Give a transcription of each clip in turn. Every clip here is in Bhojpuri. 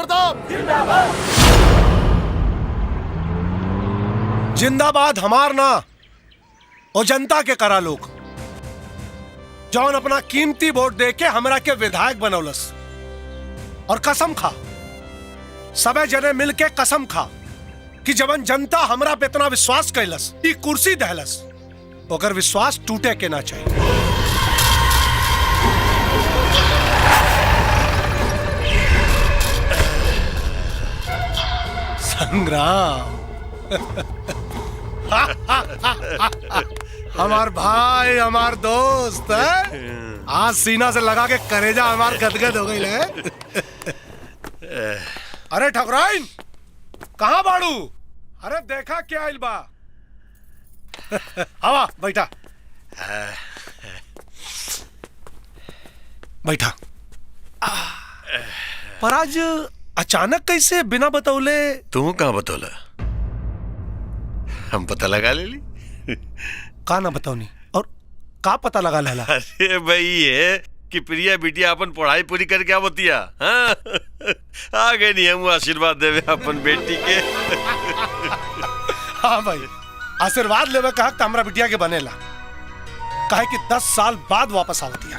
प्रताप जिंदाबाद हमार ना और जनता के करा लोग जौन अपना कीमती वोट दे के हमरा के विधायक बनौलस और कसम खा सबे जने मिल के कसम खा कि जबन जनता हमरा पे इतना विश्वास कैलस ई कुर्सी दहलस ओकर विश्वास टूटे के ना चाहिए। संग्राम हमार भाई हमार दोस्त है आज सीना से लगा के करेजा हमार गदगद हो गई है। अरे ठकुराइन कहाँ बाड़ू? अरे देखा क्या आइल बा? आवा बैठा बैठा। पर आज अचानक कैसे बिना बतौले? तू कहाँ बतौला? हम पता लगा ले ली। का ना बताओनी और का पता लगा लेला? अरे भाई ये कि प्रिया बिटिया अपन पढ़ाई पूरी करके आवतिया हाँ? आ गए नहीं हम आशीर्वाद देवे अपन बेटी के। हाँ भाई आशीर्वाद लेवे कहा हमरा बिटिया के बनेला काहे कि 10 साल बाद वापस आवतिया।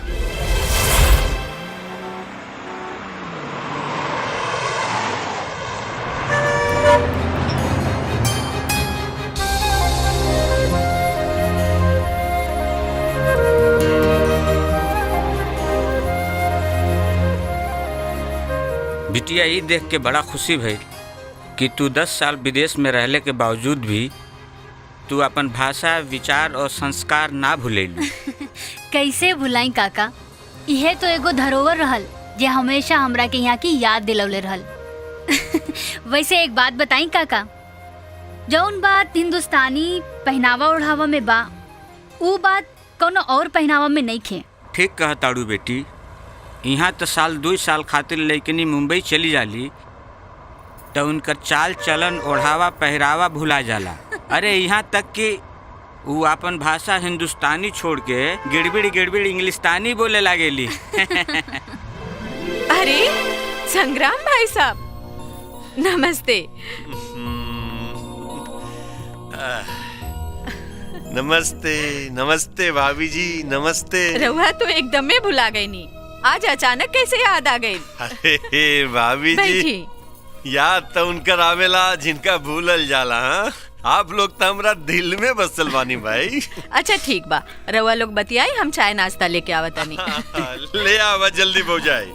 बिटिया ये देख के बड़ा खुशी भई कि तू 10 साल विदेश में रहले के बावजूद भी तू अपन भाषा विचार और संस्कार ना भूलेलू। कैसे भुलाई काका, यह तो एगो धरोहर रहल जे हमेशा हमरा के यहाँ की याद दिलौले रहल। वैसे एक बात बताई काका, जौन बात हिंदुस्तानी पहनावा ओढ़ावा में बा ऊ बात कोनो और पहनावा में नहीं खे। ठीक कहताड़ू बेटी, यहाँ तो साल 2 साल खातिर लइकनी मुंबई चली जाली तो उनकर चाल चलन ओढ़ावा पहरावा भुला जाला। अरे यहाँ तक कि वो अपन भाषा हिंदुस्तानी छोड़ के गिड़बिड़ गिड़बिड़ इंग्लिस्तानी बोले लागेली। अरे संग्राम भाई साहब नमस्ते। नमस्ते नमस्ते भाभी जी नमस्ते। रहुआ तो एकदम में भुला गई नी, आज अचानक कैसे याद आ गई? अरे भाभी जी याद तो उनकर आवेला जिनका भूलल जाला। हाँ आप लोग तो हमरा दिल में बसल बानी भाई। अच्छा ठीक बा, रहुआ लोग बतियाई, हम चाय नाश्ता लेके आवतानी। ले आवा जल्दी पहुंचाई।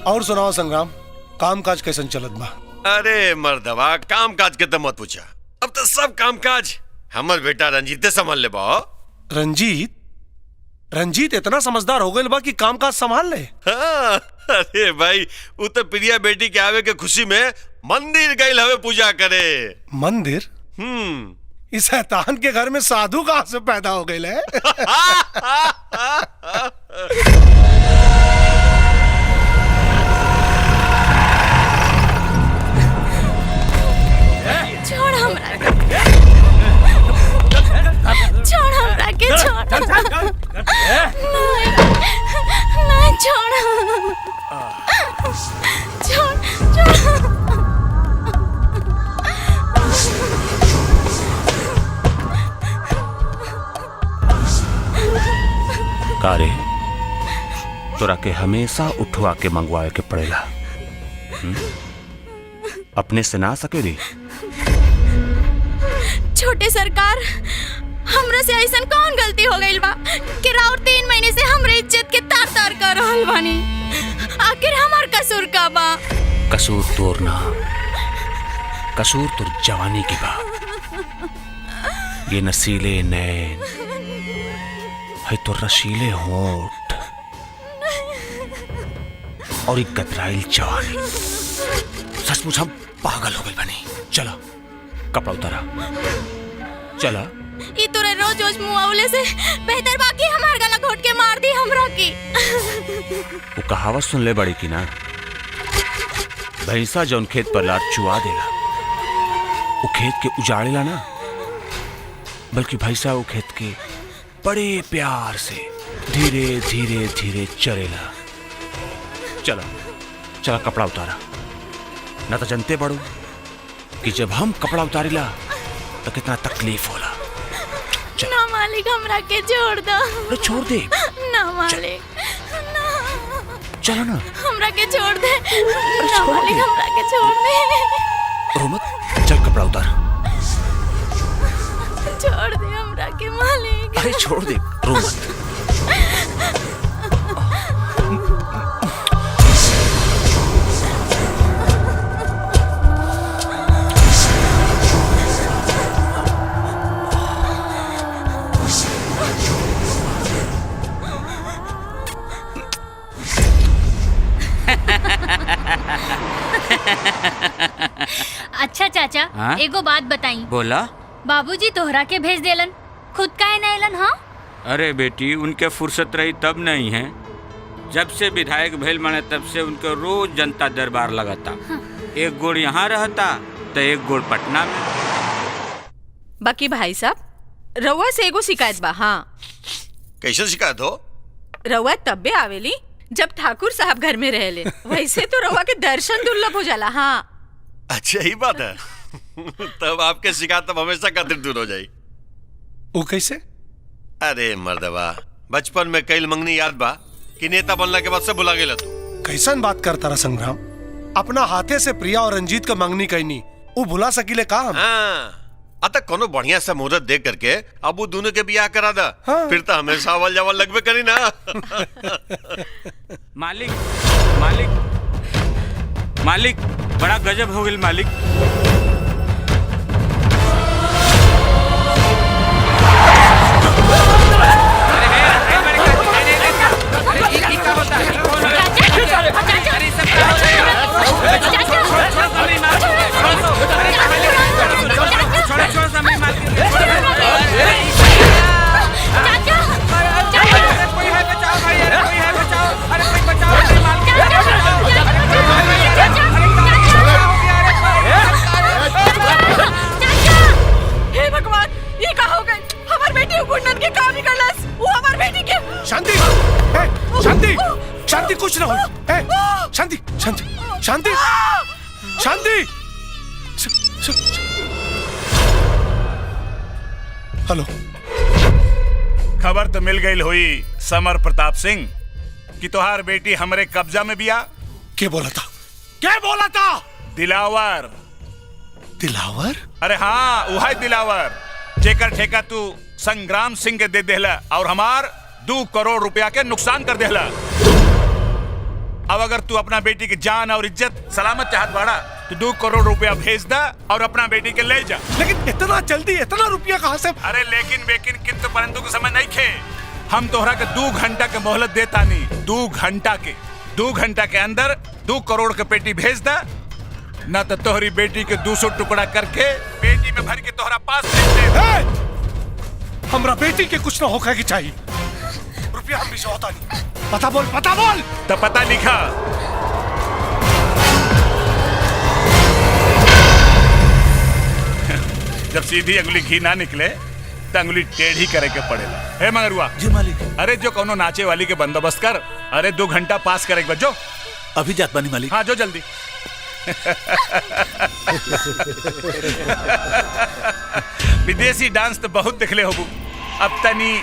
और सुनाओ संग्राम, काम काज कैसन चलत बा? अरे मर्दवा काम काज के तो मत पूछा, अब तो सब काम काज हमर बेटा रंजीते संभाल ले बा। रंजीत? रंजीत इतना समझदार हो गए बा कि काम काज संभाल ले? हाँ, अरे भाई वो तो प्रिया बेटी के आवे के खुशी में मंदिर गई हवे पूजा करे। मंदिर? इस शैतान के घर में साधु कहाँ से पैदा हो गए ले? छोड़ हमरा के छोड़। नहीं छोड़ कारे तोरा के हमेशा उठवा के मंगवाए के पड़ेला। अपने से ना सके रे? छोटे सरकार, हमरा से ऐसन कौन गलती हो गई बा कि राउर 3 महीने से हमरे इज्जत के तार तार कर रहल बानी? आखिर हमार कसूर का बा? कसूर तोर ना, कसूर तोर जवानी की बा। ये नसीले नैन है तो रसीले होंठ और एक गतराइल जवानी। सचमुच हम पागल हो गए बनी। चला कपड़ा उतारा, चला। ई तोरे रोज रोज मुआवले से बेहतर बाकी हमार गला घोट के मार दी हमरा की। वो कहावत सुन ले बड़ी की ना, भैंसा जौन खेत पर लार चुआ देला वो खेत के उजाड़ेला ना, बल्कि भैंसा वो खेत के बड़े प्यार से धीरे धीरे धीरे चरेला। चला चला कपड़ा उतारा, ना तो जनते पड़ो कि जब हम कपड़ा उतारिला तो कितना तकलीफ होला। ना मालिक हमरा के छोड़ दो। अरे छोड़ दे। ना मालिक ना, चलो ना। हमरा के छोड़ दे। ना मालिक हमरा के छोड़ दे। रो मत, चल कपड़ा उतार। छोड़ दे हमरा के मालिक। अरे छोड़ दे, रो मत। अच्छा चाचा, हाँ? एगो बात बताई। बोला। बाबूजी तोहरा के भेज देलन, खुद काहे ना एलन? हाँ अरे बेटी, उनके फुर्सत रही तब नहीं है। जब से विधायक भेल माने तब से उनके रोज जनता दरबार लगाता। एक गोड़ यहाँ रहता तो एक गोड़ पटना में। बाकी भाई साहब, रउआ से एगो शिकायत बा। हाँ, कैसे शिकायत हो? रउआ तब्बे आवेली जब ठाकुर साहब घर में रहले। वैसे तो रउआ के दर्शन दुर्लभ हो जाला। हाँ अच्छा ही बात है। तब आपके शिकायत तब हमेशा खातिर दूर हो जाई। वो कैसे? अरे मर्दवा, बचपन में कई मंगनी याद बा कि नेता बनला के बाद से भुला गेला तू। कैसन बात करता रहा संग्राम? अपना हाथे से प्रिया और रंजीत का मंगनी कहनी, वो भुला सकीले का हम? हाँ, अतः कोनो बढ़िया सा मुहूर्त देख करके अब वो दोनों के बियाह करा दा। हाँ। फिर तो हमेशा अवल जवल लगबे करी ना। मालिक मालिक मालिक, बड़ा गजब हो गई मालिक। हे भगवान, ये का हो गई? हमार बेटी गुंडन के काम निकलस। वो हमार बेटी के। शांति, शांति, शांति, कुछ ना हो। शांति, शांति, शांति, शांति। हेलो, खबर तो मिल गई हुई समर प्रताप सिंह कि तोहार बेटी हमरे कब्जा में बिया। क्या बोला था? क्या बोला था? दिलावर। दिलावर? अरे हाँ, वही दिलावर जेकर ठेका तू संग्राम सिंह के दे देहला और हमार 2 करोड़ रुपया के नुकसान कर देहला। अब अगर तू अपना बेटी की जान और इज्जत सलामत चाहत बाड़ा तो 2 करोड़ रुपया भेज दा और अपना बेटी के ले जा। लेकिन इतना जल्दी इतना रुपया कहाँ से? अरे लेकिन बेकिन किंतु परंतु के समय नहीं खे। हम तोहरा के 2 घंटा के मोहलत देता नहीं। 2 घंटा के अंदर 2 करोड़ के पेटी भेज दा, न तो तोहरी बेटी के 200 टुकड़ा करके पेटी में भर के तोहरा पास भेज दे। हमरा बेटी के कुछ ना होगा कि चाहिए। रुपया हम भी से होता नहीं। पता बोल, पता बोल। तो पता लिखा। जब सीधी अंगुली घी ना निकले तो अंगुली टेढ़ी करे के पड़ेला। हे मगरुआ। जी मालिक। अरे जो कोनो नाचे वाली के बंदोबस्त कर। अरे 2 घंटा पास करे के बजो। अभी जात बानी मालिक। हाँ, जो जल्दी। विदेशी डांस तो बहुत दिखले होबू, अब तनी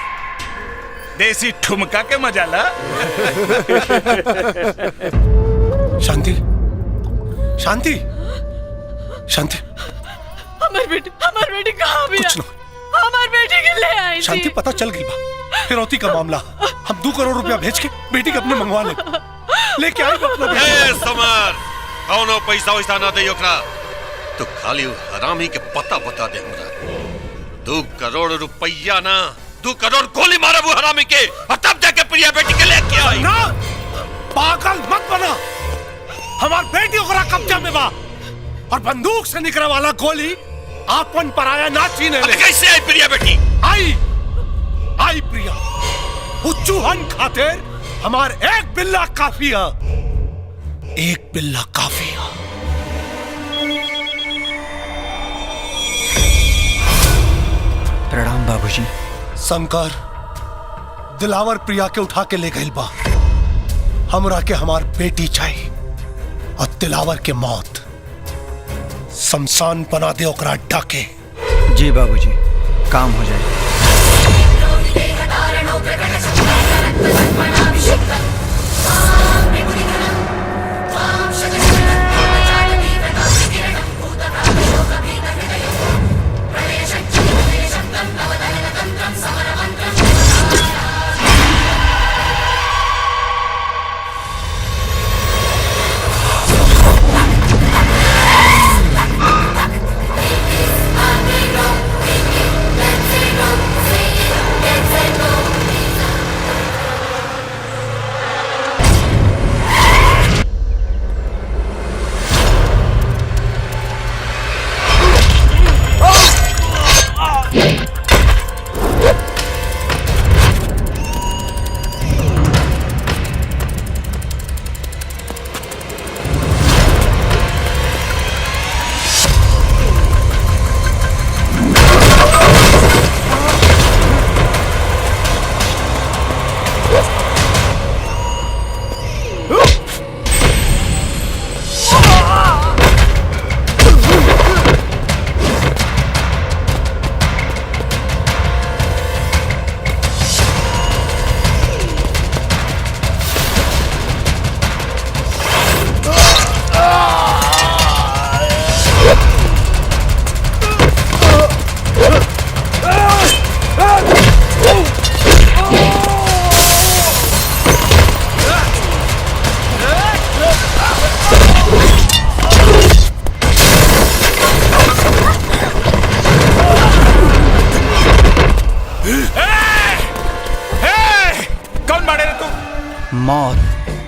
देसी ठुमका के मजा ला। शांति, शांति, शांति। हमार बेटी कहाँ भी? कुछ ना। हमार बेटी के ले आई। शांति, पता चल गई बा फिरौती का मामला। हम 2 करोड़ रुपया भेज के बेटी के अपने मंगवा लेके आए अपना बेटी। समर, कौनो पैसा वैसा ना दे ओकरा। तो खाली हरामी के पता बता दे हमरा। 2 करोड़ रुपया ना, 2 करोड़ गोली मारे वो हरामी के, और तब जाके प्रिया बेटी के लेके आई। ना, पागल मत बना। हमार बेटी ओकरा कब्जा में बा और बंदूक से निकले वाला गोली आपन पराया ना छीने ले। कैसे आई प्रिया बेटी? आई प्रिया। वो चूहन खातिर हमार एक बिल्ला काफी है। एक बिल्ला काफी है। प्रणाम बाबूजी। शंकर, दिलावर प्रिया के उठा के ले गइल बा। हमरा के हमार बेटी चाहिए। और तिलावर के मौत शमशान बना दे ओकरा अड्डा के। जी बाबूजी, काम हो जाए।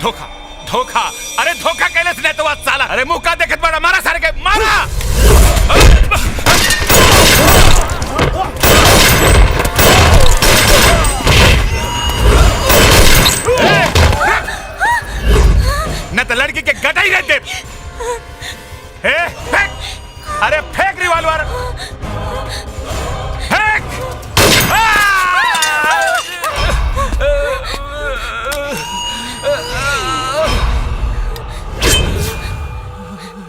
धोखा धोखा, अरे धोखा कैले से तो साला, अरे मुंह का देखत बड़ा, मारा सारे के मारा। न तो लड़की के गटा ही रहते। फेंक, अरे फेंक रिवॉल्वर, फेंक।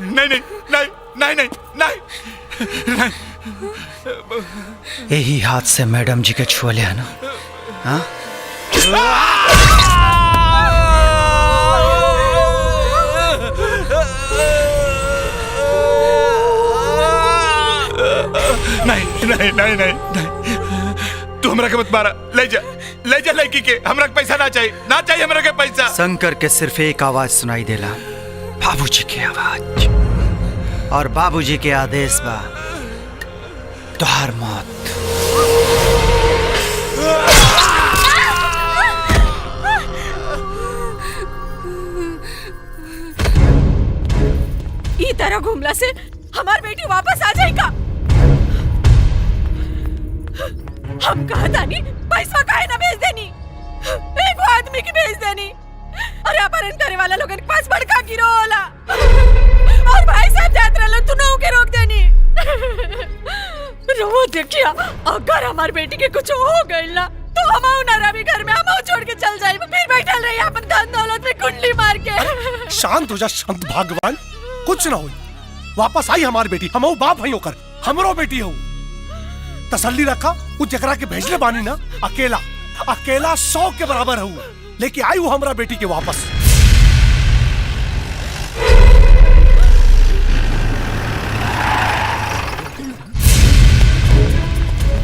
नहीं नहीं नहीं नहीं नहीं नहीं, यही हाथ से मैडम जी के छुआ लिया ना? हाँ? नहीं नहीं नहीं नहीं नहीं, तू हमरा के मत मारा, ले जा लड़की के, हमरा के पैसा ना चाहिए, ना चाहिए हमरा के पैसा। शंकर के सिर्फ एक आवाज सुनाई देला, बाबूजी की आवाज, और बाबूजी के आदेश बा तुहार मौत। ई तरह घूमला से हमार बेटी वापस आ जाएगा। हम कहा तानी पैसा काहे ना भेज देनी, एक आदमी की भेज देनी। अरे अपहरण करे वाला लोगन के पास बड़का गिरोह होला, और भाई साहब जात रहलो तू नौ के रोक देनी। रो देखिया, अगर हमार बेटी के कुछ हो गइल ना तो हम ना रवि घर में हम छोड़ के चल जाए, फिर बैठल रही अपन धन दौलत में कुंडली मार के। शांत हो जा, शांत भगवान, कुछ ना हो, वापस आई हमारी बेटी, हम बाप है होकर, हमरो बेटी हो। तसल्ली रखा, उस जकरा के भेजले बानी ना, अकेला अकेला 100 के बराबर हूँ, लेके आई हूँ हमारा बेटी के वापस।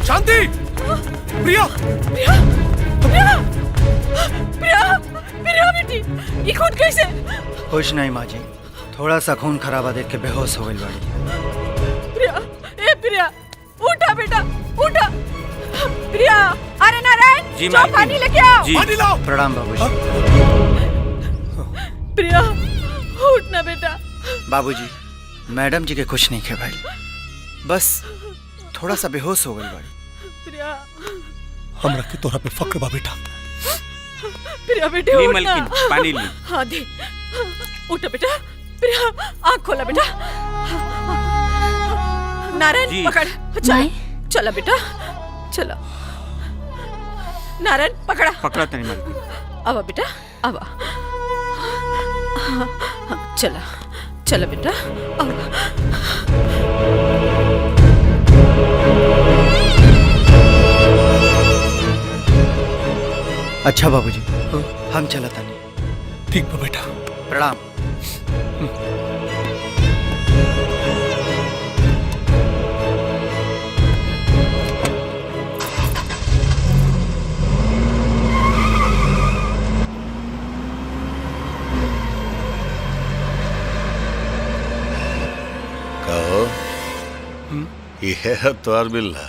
शांति, प्रिया, प्रिया, प्रिया, प्रिया, प्रिया बेटी, ये खून कैसे? कुछ नहीं माँ जी, थोड़ा सा खून खराबा देख के बेहोश हो गई बाड़ी। प्रिया, ए प्रिया, उठा बेटा, उठा। प्रिया, अरे नारायण, जी जाओ पानी लेके आओ। पानी लाओ। प्रणाम बाबूजी। प्रिया, उठ ना बेटा। बाबूजी, मैडम जी के कुछ नहीं खे भाई, बस थोड़ा सा बेहोश हो गई बाड़ी। प्रिया, हमरा के तोरा पे फक्र बा बेटा। प्रिया बेटे ली उठ ना। मलकिन, पानी ली। हाँ दे, उठा बेटा। प्रिया, आँख खोला बेटा। नारायण जी। पकड़, चल, चला बेटा, चला। नारायण पकड़ा, पकड़ा तनी मलकिन। अब बेटा, अब चला। चलो बेटा और अच्छा बाबूजी, हम चलत तानी। ठीक बा बेटा। प्रणाम। कहो यह है तोर बिल्ला।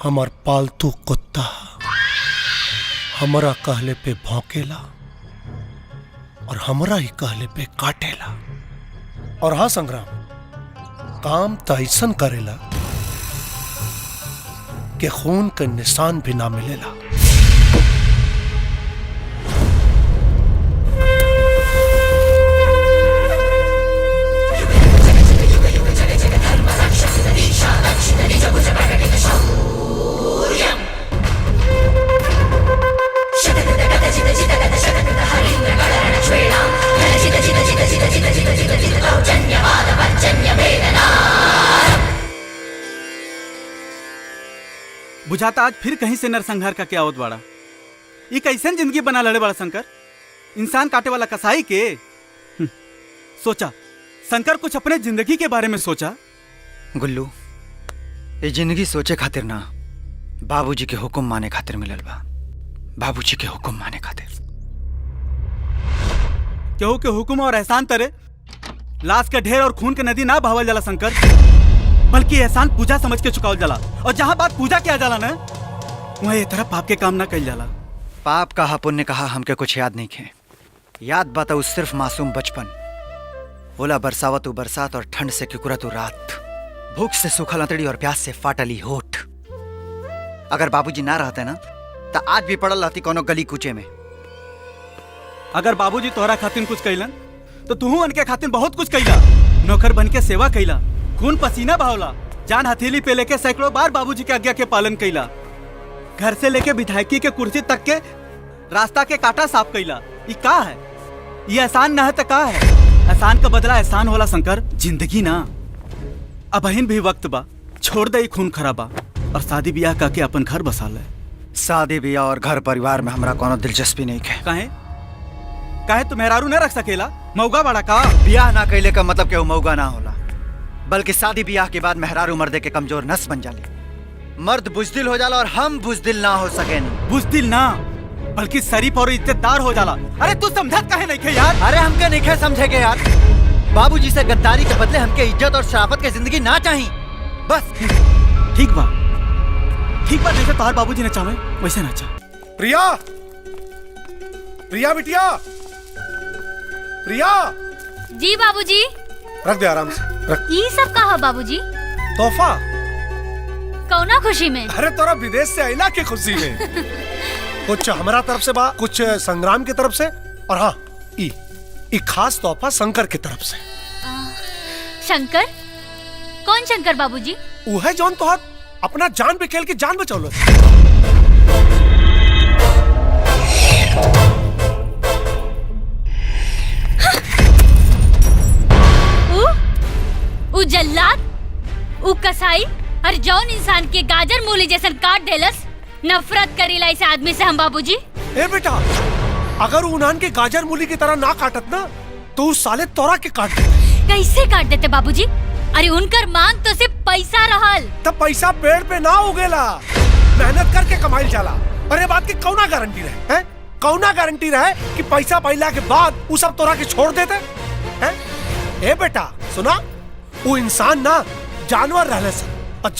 हमार पालतू कुत्ता हमरा कहले पे भौंकेला और हमरा ही कहले पे काटेला। और हाँ संग्राम, काम तो ऐसन करेला कि खून के निशान भी ना मिलेला। बुझाता आज फिर कहीं से नरसंहार का क्या होत बाड़ा। ये कैसन जिंदगी बना लड़े बड़ा शंकर, इंसान काटे वाला कसाई के। सोचा शंकर कुछ अपने जिंदगी के बारे में सोचा। गुल्लू, ये जिंदगी सोचे खातिर ना, बाबूजी के हुक्म माने खातिर मिलल बा। बाबूजी के हुक्म माने खातिर। केहू के हुक्म और एहसान तरे लाश के ढेर और खून के नदी ना बहावल जाला शंकर, बल्कि एहसान पूजा समझ के चुकावल जाला। और जहां बात पूजा किया जाला ना, वहां ये तरह पाप के काम ना कइल जाला। पाप कहा पुण्य कहा हमके कुछ याद नहीं खे। याद बात उस सिर्फ मासूम बचपन, ओला बरसावत उ बरसात और ठंड से किकुरत उ रात, भूख से सूखल अंतड़ी और प्यास से फाटली होठ। अगर बाबूजी ना रहते ना तो आज भी पड़ल रहती कोनो गली कूचे में। अगर बाबूजी तोहरा खातिर कुछ कइलन तो तू उनके खातिर बहुत कुछ कइला। नौकर बन के सेवा कइला, खून पसीना बहावला, जान हथेली पे लेके सैकड़ों बार बाबूजी के आज्ञा के पालन कइला। घर से लेके विधायकी के कुर्सी तक के रास्ता के कांटा साफ कइला। ये का है? ये एहसान ना है तो का है? एहसान का बदला एहसान होला शंकर, जिंदगी ना। अब अहिन भी वक्त बा, छोड़ दे खून खराबा और शादी ब्याह करके अपन घर बसा ले। शादी ब्याह और घर परिवार में हमरा कोनो दिलचस्पी नहीं है। काहे काहे तू मेहरारू न रख सकेला? मौगा बड़ा का? ब्याह ना कैले का मतलब केहू मौगा ना होला, बल्कि शादी ब्याह के बाद मेहरारू मर्दे के कमजोर नस बन जाले। मर्द बुजदिल हो जाला और हम बुजदिल ना हो सके। बुजदिल ना, बल्कि शरीफ और इज्जतदार हो जाला। अरे तू समझत काहे नहीं खे यार? अरे हमके नहीं खे समझे के यार। बाबूजी से गद्दारी के बदले हमके इज्जत और शराफत की जिंदगी ना चाहिए बस। ठीक बा जैसे तोहार बाबूजी ने चाहे वैसे ना चाह। प्रिया, प्रिया बिटिया, प्रिया। जी बाबूजी। रख दे आराम से, रख। ये सब कहा बाबूजी? तोहफा। कौना खुशी में? अरे तोरा विदेश से आइला की खुशी में। कुछ हमारा तरफ से बा, कुछ संग्राम की तरफ से, और हाँ ई खास तोहफा शंकर की तरफ से। शंकर? कौन शंकर बाबूजी? वो है जौन तोहर अपना जान बिखेल के जान बचौलो। उ जल्लाद, उ कसाई, और जौन इंसान के गाजर मूली जैसन काट देलस। नफरत करेला इस आदमी से हम बाबूजी। ए बेटा, अगर उन्हान के गाजर मूली की तरह ना काटत ना तो उस साले तोरा के काट देते। कैसे काट देते बाबूजी? अरे उनकर मांग तो सिर्फ पैसा रहल। तब पैसा पेड़ पे ना उगेला, मेहनत करके कमाइल जाला। अरे बात की कौना गारंटी रहे हैं? कौना गारंटी रहे कि पैसा पाइला के बाद वो सब तोरा के छोड़ देते हैं? ए बेटा सुना, वो इंसान ना जानवर रहले सन, और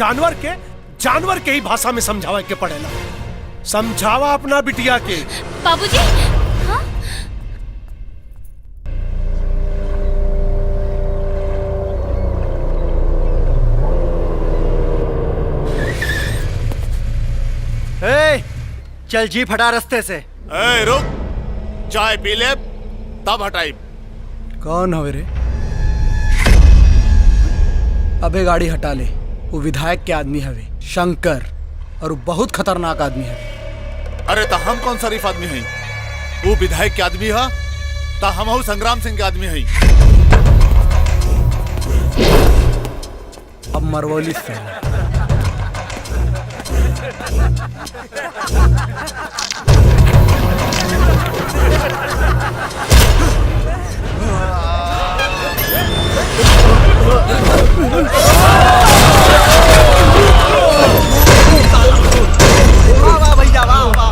जानवर के ही भाषा में समझावे के पड़ेला। समझावा अपना बिटिया के। बाबूजी। हाँ? ए, चल जीप हटा रास्ते से। ए, रुक, चाय पी ले तब हटाई। कौन हवे रे? अबे गाड़ी हटा ले। वो विधायक के आदमी हवे शंकर, और वो बहुत खतरनाक आदमी है। अरे तो हम कौन शरीफ आदमी हैं? वो विधायक के आदमी है ता हमहू संग्राम सिंह के आदमी हई। अब मरवली से वाह भैया वाह वाह।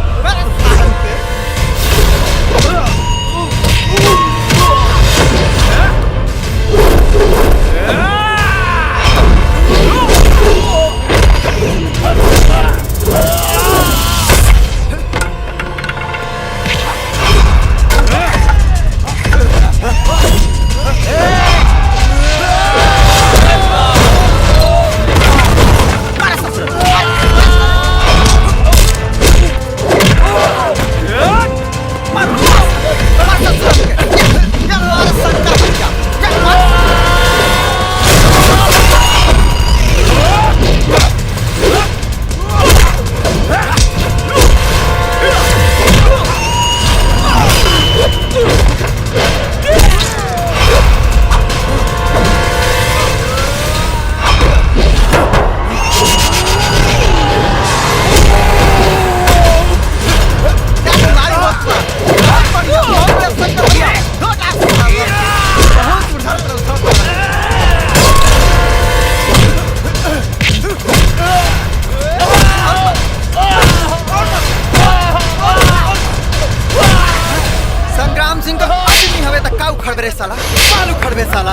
खड़बे साला, बालू खड़बे साला।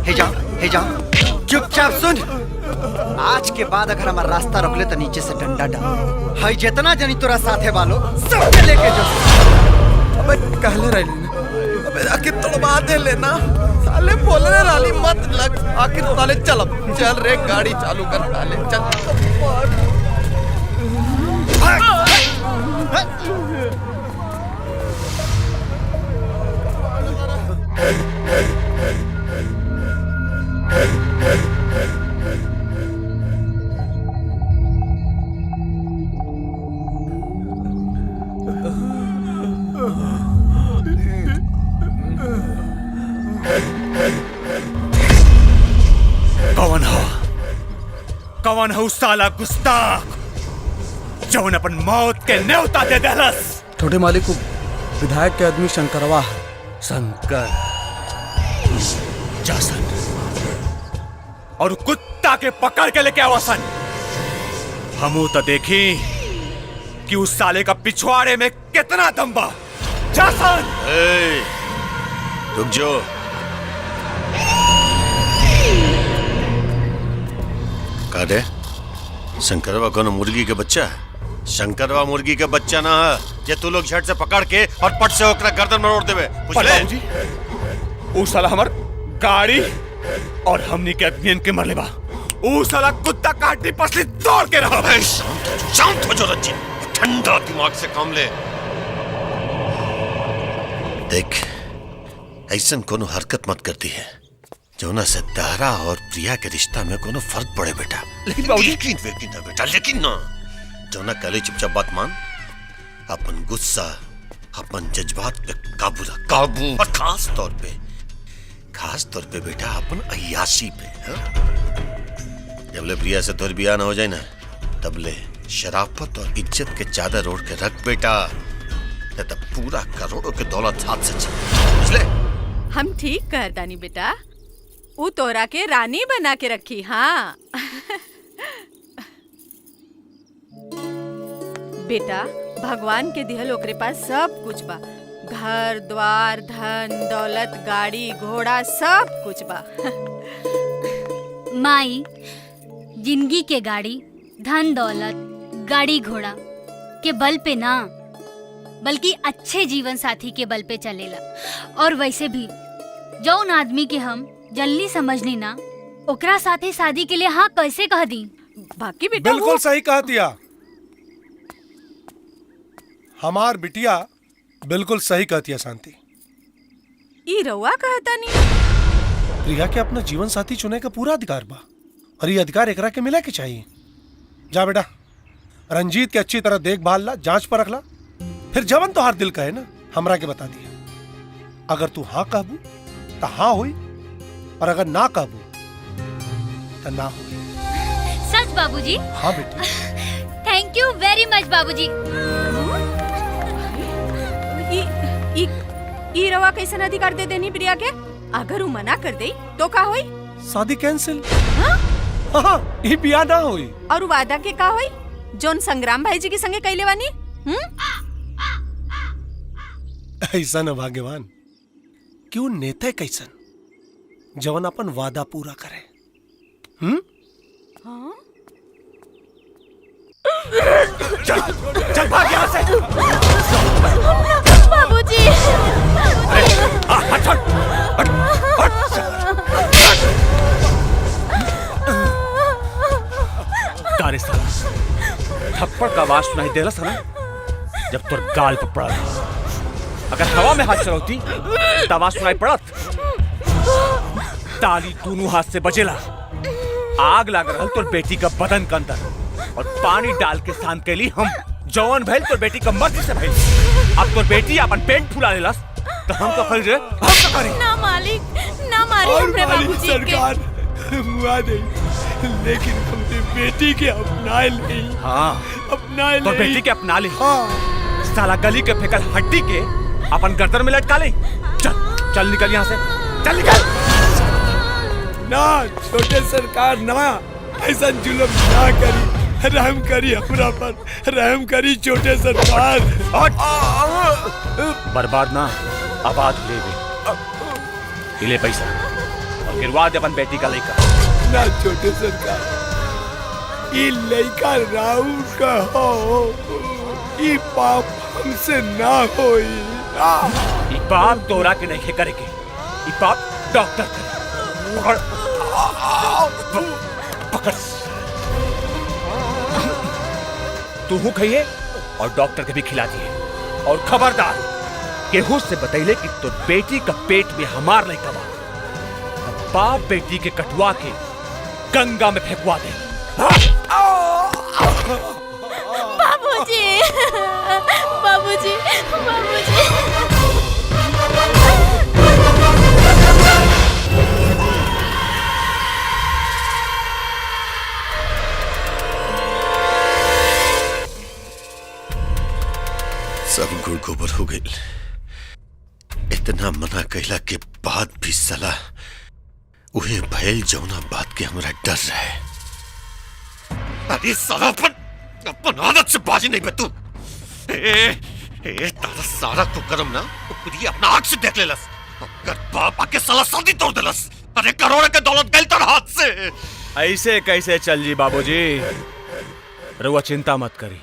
हे जाओ चुपचाप सुन। आज के बाद अगर हमारा रास्ता रोक ले तो नीचे से डंडा डाल। हाई जितना जनी तोरा साथे बालो सबके लेके जो। अबे कहले रही अबे आखिर तोड़वा दे लेना साले, बोलने वाली मत लग। आखिर साले चल रे गाड़ी चालू कर साले चल। कौन हो साला गुस्ताख जौन अपन मौत के न्योता दे देलस? छोटे मालिक को विधायक के आदमी शंकरवा है। शंकर जासन और कुत्ता के पकड़ के लेके आवसन। हमू तो देखी कि उस साले का पिछवाड़े में कितना दम बा। जासन रुक जाओ। कादे शंकरवा कौन मुर्गी के बच्चा है? शंकरवा मुर्गी के बच्चा ना है जे तू लोग झट से पकड़ के और पट से ओकरा गर्दन में ओढ़ देवे। जी उस साला हमार गाड़ी और हमनी के आदमियन के मरले बा। उस साला कुत्ता काटनी पसली तोड़ के रहा। शांत हो जो रंजीत, ठंडा दिमाग से काम ले। देख ऐसा कोनो हरकत मत करती है जोना से तारा और प्रिया के रिश्ता में कोनो फर्क पड़े बेटा। लेकिन बेटा लेकिन ना जोना कले चुपचाप बात मान। अपन गुस्सा अपन जज्बात पे काबू और खास तौर पे बेटा अपन अय्याशी पे। जब ले प्रिया से तोर बियाह ना हो जाए ना तब ले शराफत और इज्जत के चादर ओढ़ के रख बेटा, तब पूरा करोड़ों के दौलत हाथ से चले। हम ठीक कर दानी बेटा, वो तोरा के रानी बना के रखी। हाँ बेटा भगवान के दिहल ओकरे पास सब कुछ बा। घर द्वार धन दौलत गाड़ी घोड़ा सब कुछ बा। माई जिंदगी के गाड़ी धन दौलत गाड़ी घोड़ा के बल पे ना बल्कि अच्छे जीवन साथी के बल पे चलेला। और वैसे भी जौन आदमी के हम जल्दी समझनी ना ओकरा साथे शादी के लिए हाँ कैसे कह दी। बाकी बेटा बिल्कुल सही कह दिया हमार बिटिया, बिल्कुल सही कहती है शांति। ई रउआ कहता नहीं प्रिया के अपना जीवन साथी चुने का पूरा अधिकार बा और ये अधिकार एकरा के मिला के चाहिए। जा बेटा रंजीत के अच्छी तरह देखभाल ला, जांच पर रख ला, फिर जवन तो हर दिल कहे ना हमरा के बता दिया। अगर तू हाँ कहबू तो हाँ हुई, और अगर ना कहबू तो ना हुई। सच बाबूजी? हाँ बेटी। थैंक यू वेरी मच बाबूजी। ई रवा कैसे अधिकार दे देनी प्रिया के? अगर वो मना कर दे तो का होई? शादी कैंसिल। हाँ, ये बिया ना हुई। और वादा के का होई जोन संग्राम भाई जी के संगे कैले बानी? ऐसा न भाग्यवान क्यों नेता कैसन जवन अपन वादा पूरा करे। चल चल भाग यहाँ से। बाबूजी। हट हट हट हट। तारे साला थप्पड़ का आवाज सुनाई देला था ना जब तुर गाल पर पड़ा था। अगर हवा में हाथ चलाती तो आवाज सुनाई पड़त। ताली दोनों हाथ से बजेला। आग लग रहा तुर बेटी का बदन के अंदर और पानी डाल के शांत के लिए हम जवान भैल तुर बेटी का मर्जी से भैल। अब तुर बेटी अपन पेट फुला लेलस तो हम तो करी रे, हम तो करी। ना मालिक, ना मारी हमरे बाबूजी सरकार मुआ दे, लेकिन हमने बेटी के अपना ले। हाँ अपना ले। तो बेटी के अपना ले। हाँ। साला गली के फेंकल हड्डी के अपन गर्दन में लटका ले। चल चल निकल यहाँ से, चल निकल। ना छोटे सरकार ना, ऐसा जुल्म ना करी, रहम करी हमरा पर, रहम करी छोटे सरकार। बर्बाद ना आबाद ले भी ले पैसा और गिरवा दे अपन बेटी का लड़का। ना छोटे सरकार, ये लड़का राहुल का हो, ये पाप हमसे ना होई। ये पाप तोरा के नहीं करेगे, ये पाप डॉक्टर करे। पकड़ पकड़। तू हूँ खाइए और डॉक्टर के भी खिला दिए। और खबरदार केहू से बतैले कि तो बेटी का पेट में हमार नहीं कमा, बाप बेटी के कटवा के गंगा में फेंकवा दे। बाबूजी, बाबूजी, बाबूजी। सब गुड़ गोबर हो गई। इतना मना कहला के बाद भी सला उहे भैल जौना बात के हमरा डर रहे। अरे साला अपन आदत से बाजी नहीं बतू। तारा सारा कुकरम ना ऊपरी अपना आंख से देख लेलस। अगर बाप आके साला शादी तोड़ देलस, अरे करोड़ के दौलत गई तर हाथ से। ऐसे कैसे चल जी बाबूजी, रउआ चिंता मत करी।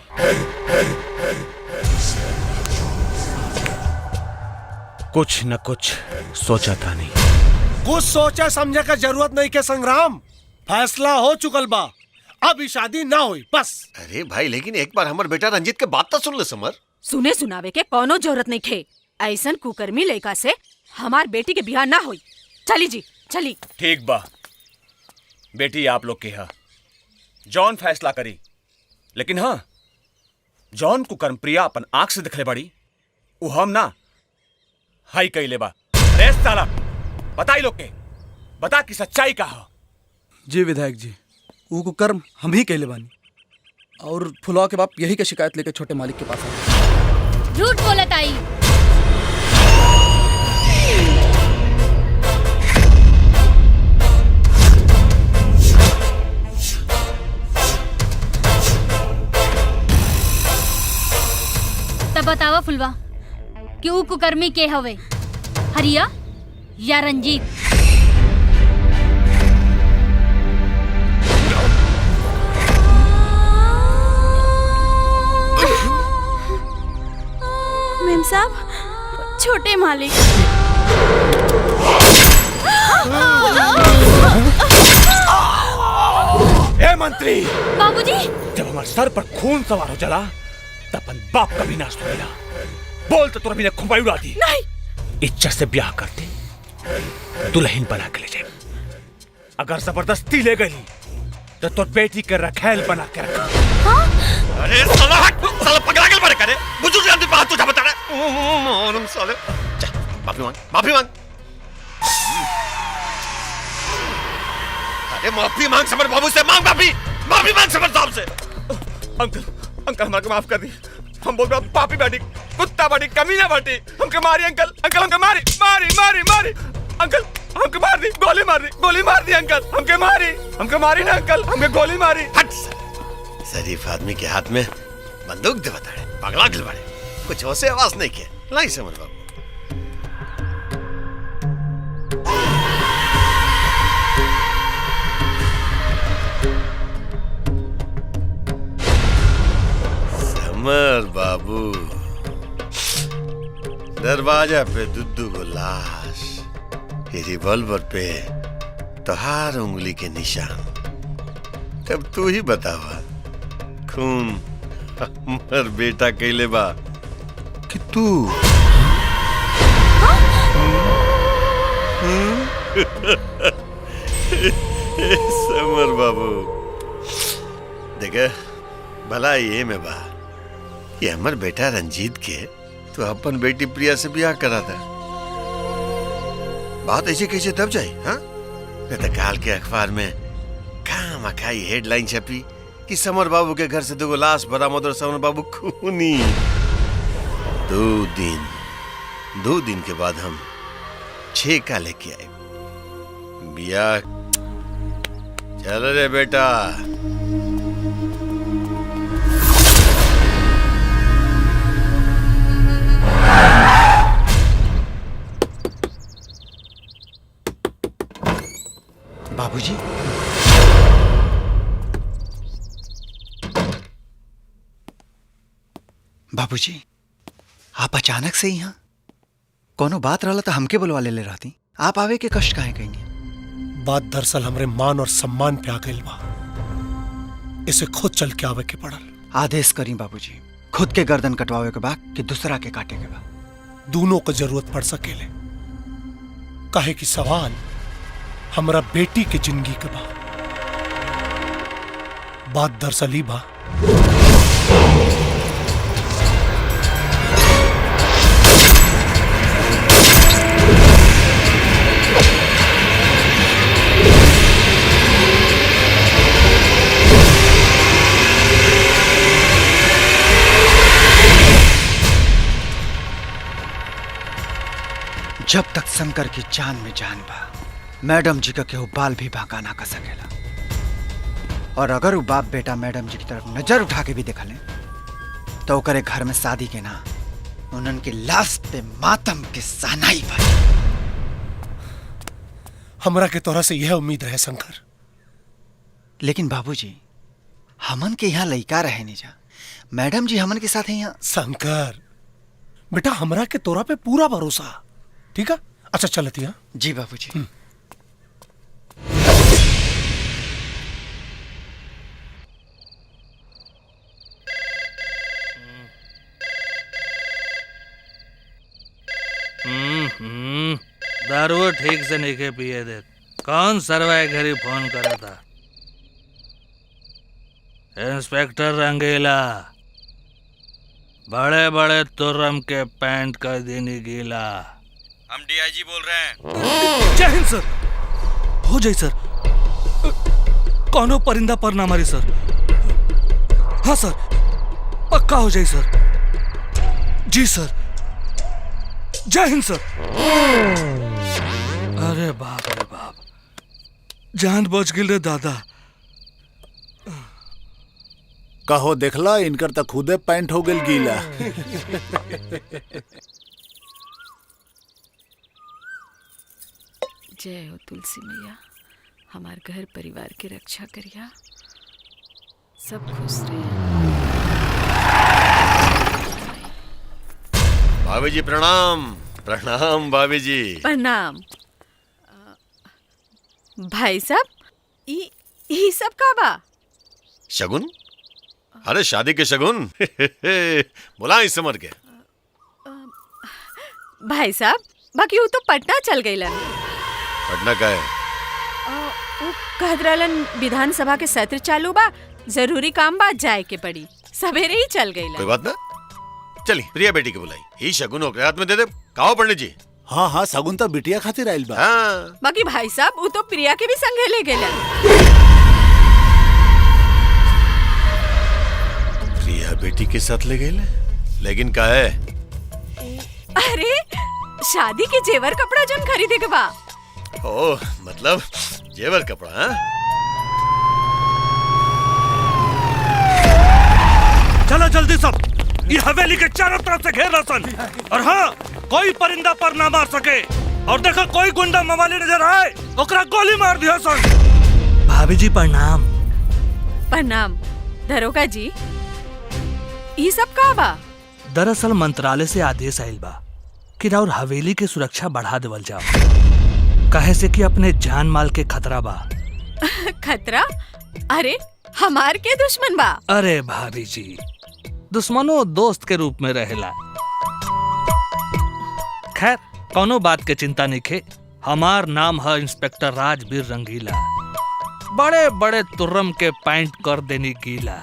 कुछ न कुछ सोचा था नहीं। कुछ सोचा समझे का जरूरत नहीं के संग्राम, फैसला हो चुकल बा, अब ये शादी ना हुई बस। अरे भाई लेकिन एक बार हमार बेटा रंजीत के बात तो सुन ले समर। सुने सुनावे के कोनो जरूरत नहीं खे। ऐसन कुकर्मी लड़का से हमार बेटी के बिहार ना होई। चली जी चली। ठीक बा, बेटी आप लोग के हा जॉन फैसला करी, लेकिन हाँ जॉन को कर्मप्रिया अपन आंख से दिखले बड़ी वो हम ना हाई कैले बा। अरे साला बताई लोग के, बता कि सच्चाई का हो। जी विधायक जी, वो कर्म हम ही कहले बानी, और फुलवा के बाप यही के शिकायत लेके छोटे मालिक के पास आए। झूठ बोलत आई। तब बतावा फुलवा कि ऊ कुकर्मी के हवे, हरिया या रंजीत? मेम साहब, छोटे मालिक। ए मंत्री, बाबूजी, जब हमारे सर पर खून सवार हो चला तब अपन बाप का भी नाश हो गया। बोल तो तुरंत खुंबाई उड़ा दी। नहीं, इज्जत से ब्याह करते, दुल्हन बना के ले जाए। अगर जबरदस्ती ले गई तो तुर बेटी के रखेल बना के रखा। अरे साला साला पगला के मारे करे बुजुर्ग आदमी बात तुझे बता रहा है। साले माफी मांग, माफी मांग। अरे माफी मांग समर बाबू से, मांग माफी, माफी मांग समर साहब से। अंकल अंकल हमारे को माफ कर दी। हम बोल रहे पापी बाटी, कुत्ता बाटी, कमीना बाटी, हमके मारी अंकल, अंकल हमके मारी मारी मारी मारी अंकल, हमके मार दी, गोली मार दी, गोली मार दी अंकल, हमके मारी ना अंकल, हमके गोली मारी। हट, शरीफ आदमी के हाथ में बंदूक दे बताड़े, पगला गिलवाड़े, कुछ वैसे आवाज नहीं किया। लाई समर बाबू। समर बाबू, दरवाजा पे दुद्दू को लाश, ये रिवॉल्वर पे तोहार उंगली के निशान। तब तू ही बतावा, खून हमर बेटा कैले बा कि तू? समर बाबू देखे, भला ये में बा कि हमर बेटा रंजीत के तो अपन बेटी प्रिया से ब्याह करा था। बात ऐसे कैसे तब जाए? हाँ, नहीं तो काल के अखबार में काम अखाई हेडलाइन छपी कि समर बाबू के घर से 2 लाश बरामद और समर बाबू खूनी। 2 दिन के बाद हम 6 का लेके आए ब्याह। चल रे बेटा। बाबूजी, बाबूजी, आप अचानक से यहाँ? कोनो बात रहला तो हमके बुलवा ले रहती। आप आवे के कष्ट काहे कहीं? बात दरअसल हमरे मान और सम्मान पे आ गई बा, इसे खुद चल के आवे के पड़ल। आदेश करी बाबूजी, खुद के गर्दन कटवावे के बा कि दूसरा के काटे के बा? दोनों को जरूरत पड़ सकेले, काहे कि सवाल हमरा बेटी के जिंदगी के बा। बात दरअसल ही बा जब तक शंकर की जान में जान बा, मैडम जी का केहू बाल भी बांका ना कर सकेला। और अगर वो बाप बेटा मैडम जी की तरफ नजर उठा के भी देखले तो ओकरे घर में शादी के ना, उन्हन की लाश पे मातम के सहनाई भाई। हमरा के तोरा से यह उम्मीद रहे शंकर। लेकिन बाबूजी, हमन के यहाँ लइका रहे नहीं जा, मैडम जी हमन के साथ यहाँ। शंकर बेटा, हमरा के तोरा पे पूरा भरोसा। ठीक है, अच्छा चलती है। जी बाबूजी। दारू ठीक से नहीं के पिए दे। कौन सरवाए घरी फोन करा था? इंस्पेक्टर रंगीला, बड़े बड़े तुर्रम के पैंट कर देनी गीला। हम डीआईजी बोल रहे हैं। जय हिंद सर। हो जाए सर, कौनो परिंदा पर ना मारी सर। हाँ सर, पक्का हो जाए सर। जी सर, जय हिंद सर। अरे बाप रे बाप, जान बच गिल रे दादा। कहो देखला, इनकर तक खुदे पैंट हो गेल गीला। जय हो तुलसी मैया, हमार घर परिवार की रक्षा करिया, सब खुश रहे। भाभी जी प्रणाम। प्रणाम भाभी जी। प्रणाम। भाई साहब, ई सब का बा? शगुन? अरे शादी के शगुन। बुला इस समर के। भाई साहब, बाकी वो तो पटना चल गईलन। पटना का है? वो कहत रहलन विधानसभा के सत्र चालू बा, जरूरी काम बा, जाए के पड़ी, सवेरे ही चल गईलन। कोई बात ना, चली प्रिया बेटी के बुलाई। ही शगुन ओकरे हाथ में दे दे। कहो पंडित जी, हाँ हाँ सगुन तो बिटिया खातिर आइल बा। हाँ बाकी भाई साहब वो तो प्रिया के भी संगे ले गेला। प्रिया बेटी के साथ ले गए लेकिन का है? अरे शादी के जेवर कपड़ा जोन खरीदे के बा। ओ मतलब जेवर कपड़ा। हाँ? चलो जल्दी सब, ये हवेली के चारों तरफ से घेर रसन। और हाँ, कोई परिंदा पर ना मार सके। और देखो कोई गुंडा मवाली नजर आए ओकरा गोली मार दिया सन। भाभी जी प्रणाम। प्रणाम। दरोगा जी ये सब का बा? दरअसल मंत्रालय से आदेश आइल बा कि राउर हवेली के सुरक्षा बढ़ा देवल जाओ, कहे से कि अपने जान माल के खतरा बा। खतरा? अरे हमार के दुश्मन बा? अरे भाभी जी, दुश्मनों दोस्त के रूप में रहेला। खैर कोनो बात के चिंता नहीं खे। हमार नाम है इंस्पेक्टर राजवीर रंगीला। बड़े बड़े तुर्रम के पैंट कर देनी गीला।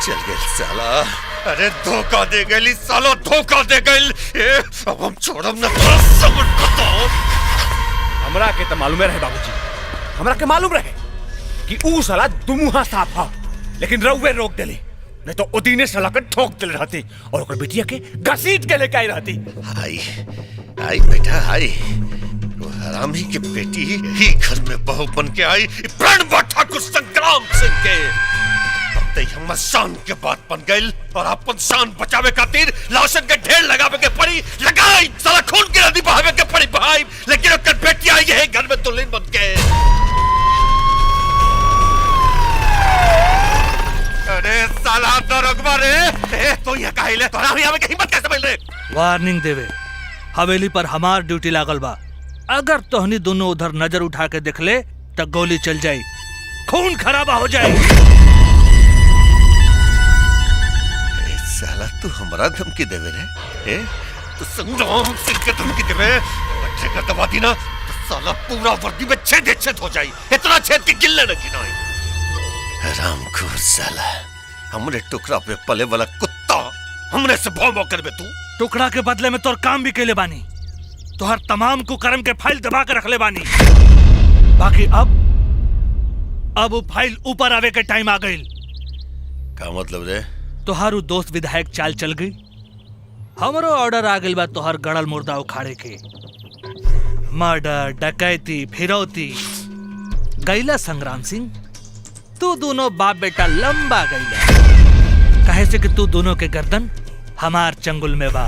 चल गए साला। अरे धोखा दे गई सालो, धोखा दे गई। अब हम छोड़म ना तो समझ बताओ। हमरा के तो मालूम रहे बाबूजी, हमरा के मालूम रहे कि ऊ साला दुमुहा साफ हा, लेकिन रउवे रोक देले, नहीं तो उदीने साला के ठोक देले रहती और ओकर बिटिया के घसीट के लेके आई रहती। हाय हाय बेटा हाय, वो हरामी की बेटी ही घर में बहू बन के आई प्रणवा ठाकुर संग्राम सिंह के। अब ते हमर शान के बात बन गई और अपन शान बचावे खातिर लाशन के ढेर लगावे के पड़ी लगाई, साला खून की नदी बहावे के पड़ी बहाई, लेकिन ओकर बेटी आई है घर में दुल्हन बन के। अरे साला दरोगा रे, तो ये काहिले तोरा हमें के हिम्मत कैसे मिल रे? वार्निंग देवे, हवेली पर हमार ड्यूटी लागल बा। अगर तोहनी दोनों उधर नजर उठा के देख ले तो गोली चल जाई, खून खराबा हो जाए। साला तू हमारा धमकी देवे रे? तू संग्राम सिंह के धमकी देवे? बच्चे का दबा दी ना तो साला पूरा वर्दी में छेद हो जाई, इतना छेद की गिल्ले न गिनाई। हरामखोर साला, हमरे टुकड़ा पे पले वाला कुत्ता हमने से भौं कर बे तू। टुकड़ा के बदले में तोर काम भी केले बानी, तोहर तमाम कुकर्म के फाइल दबा के रखले बानी। बाकी अब वो फाइल ऊपर आवे के टाइम आ गई। का मतलब रे? तोहारू दोस्त विधायक चाल चल गई, हमरो ऑर्डर आ गई बा तोहर गड़ल मुर्दा उखाड़े के। मर्डर, डकैती, फिरौती गैला संग्राम सिंह, तू दोनों बाप बेटा लंबा गैला, कहे से कि तू दोनों के गर्दन हमार चंगुल में बा।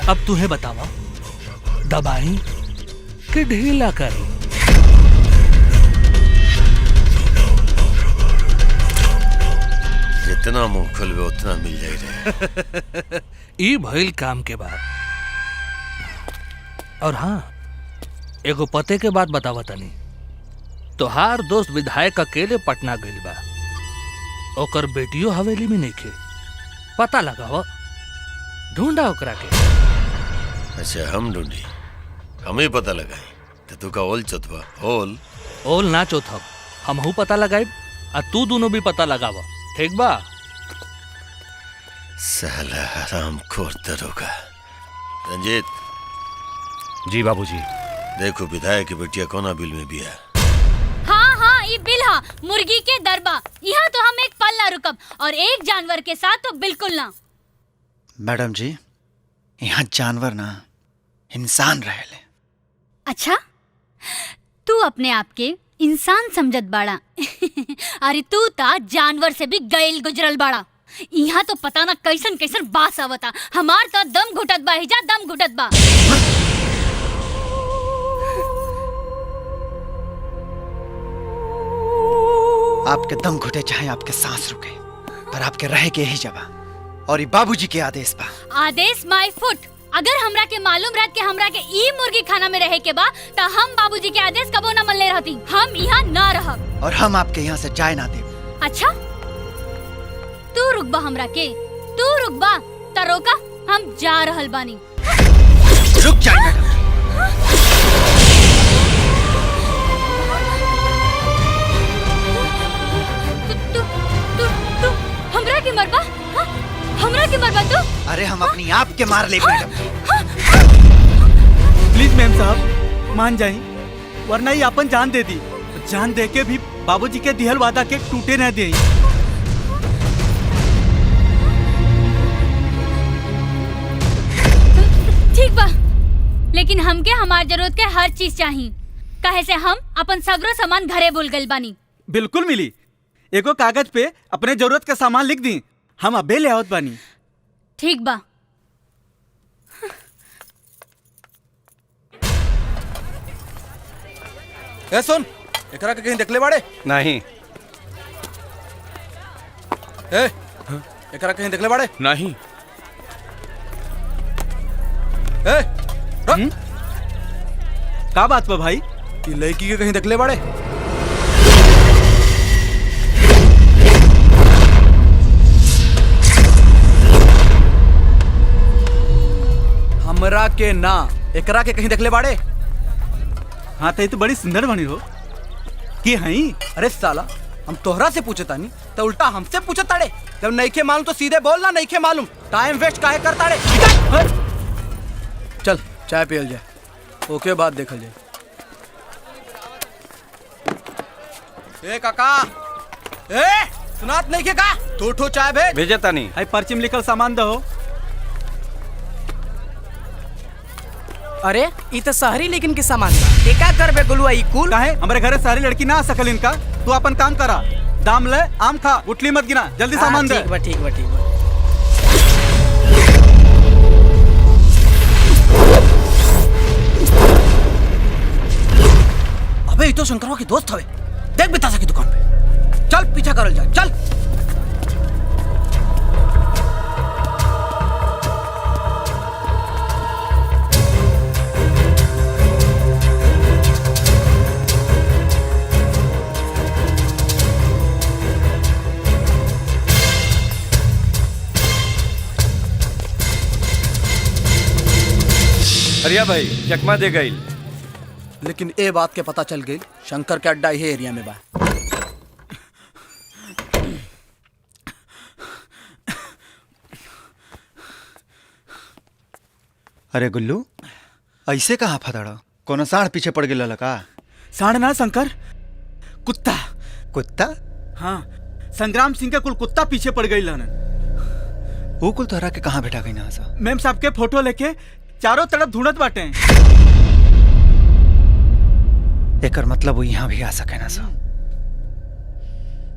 अब तुम्हें बतावा, दबाई कि ढीला करी? जितना मुंह खुलवे उतना मिल जाए रे। ई भइल काम के बाद। और हाँ, एगो पते के बात बतावा तनी। तोहार दोस्त विधायक अकेले पटना गइल बा, ओकर बेटियों हवेली में नइखे। पता लगावा, ढूंढा ओकरा के। अच्छा हम ढूंढी, हम ही पता लगाई तो तू का ओल चोथवा? ओल ना चोथब, हमहू पता लगाई आ तू दोनों भी पता लगावा, ठीक बा? साला हरामखोर दरोगा। रंजीत। जी बाबूजी। देखो विधायक की बेटिया कोना बिल में भी है। हाँ ये बिल हा, मुर्गी के दरबा। यहाँ तो हम एक पल ना रुकब और एक जानवर के साथ तो बिल्कुल ना। मैडम जी, यहाँ जानवर ना इंसान रहेले। अच्छा, तू अपने आप के इंसान समझत बाड़ा। अरे तू ता जानवर से भी गैल गुजरल बाड़ा। यहाँ तो पता ना कैसन कैसन बास आवता। हमार तो दम घुटत बा, हिजा दम घुटत बा। आपके दम घुटे चाहे आपके सांस रुके, पर आपके रहे के यही जगह, और ये बाबूजी के आदेश बा। आदेश माय फुट। अगर हमरा के मालूम रहत के हमरा के ई मुर्गी खाना में रहे के बा त हम बाबूजी के आदेश कबो न मनले रहती। हम यहाँ ना रहब और हम आपके यहाँ से जाए ना दे। अच्छा, तू रुकबा हमरा के? तू रुकबा त रोका, हम जा रहल बानी। रुक जाए मैडम। तू हमरा के मरबा? हाँ? हमरा के मरबा तू? अरे हम अपनी आप के मार ले मैडम। प्लीज मैम साहब मान जाई, वरना ही अपन जान दे दी। जान दे के भी बाबूजी के दिहल वादा के टूटे न दे। ठीक बा, लेकिन हमके हमार जरूरत के हर चीज चाहिए, काहे से हम अपन सगरो सामान घरे भूल गइल बानी। बिल्कुल मिली। एगो कागज पे अपने जरूरत के सामान लिख दी, हम अबे ले आवत बानी। ठीक बा। ए सुन, एकरा के कहीं देखले बाड़े? नहीं। ए, एकरा कहीं देखले बाड़े? नहीं। ए, रुक। का बात बा भाई? ये लड़की के कहीं देखले बाड़े? हमरा के ना, एकरा के कहीं देखले बाड़े? हाँ तो बड़ी सुंदर बनी हो कि हई? अरे साला, हम तोहरा से पूछे तानी तो उल्टा हमसे पूछे ताड़े। जब नहीं के मालूम तो सीधे बोल ना, नहीं के मालूम। टाइम वेस्ट काहे करता रे? चल चाय पियल जाए, ओके बाद देखल जाए। ए काका, ए सुनात नहीं के का? तू ठो चाय भेज। भेजे तानी। हई पर्ची में लिखल सामान दहो। अरे ई तो शहरी लेकिन के सामान बा। का करबे गुलुआ ई कुल? काहे हमारे घरे सारी लड़की ना आ सकल इनका। तू अपन काम करा, दाम ले, आम खा, गुटली मत गिना, जल्दी सामान दे। ठीक बा ठीक बा ठीक बा। अबे ये तो शंकरवा की दोस्त हवे। देख बितासा की दुकान पे। चल पीछा करल जा, चल। हरिया भाई चकमा दे गई। लेकिन ए बात के पता चल गई शंकर के अड्डा ये एरिया में बा। अरे गुल्लू, ऐसे कहाँ फदड़ा? कोनो साढ़ पीछे पड़ गया का? साढ़ ना शंकर, कुत्ता। कुत्ता? हाँ, संग्राम सिंह के कुल कुत्ता पीछे पड़ गई लान। वो कुल तोहरा के कहाँ बैठा गई ना? मैम साहब के फोटो लेके चारों तरफ ढूंढत बाटे। एकर मतलब वो यहाँ भी आ सके ना सा।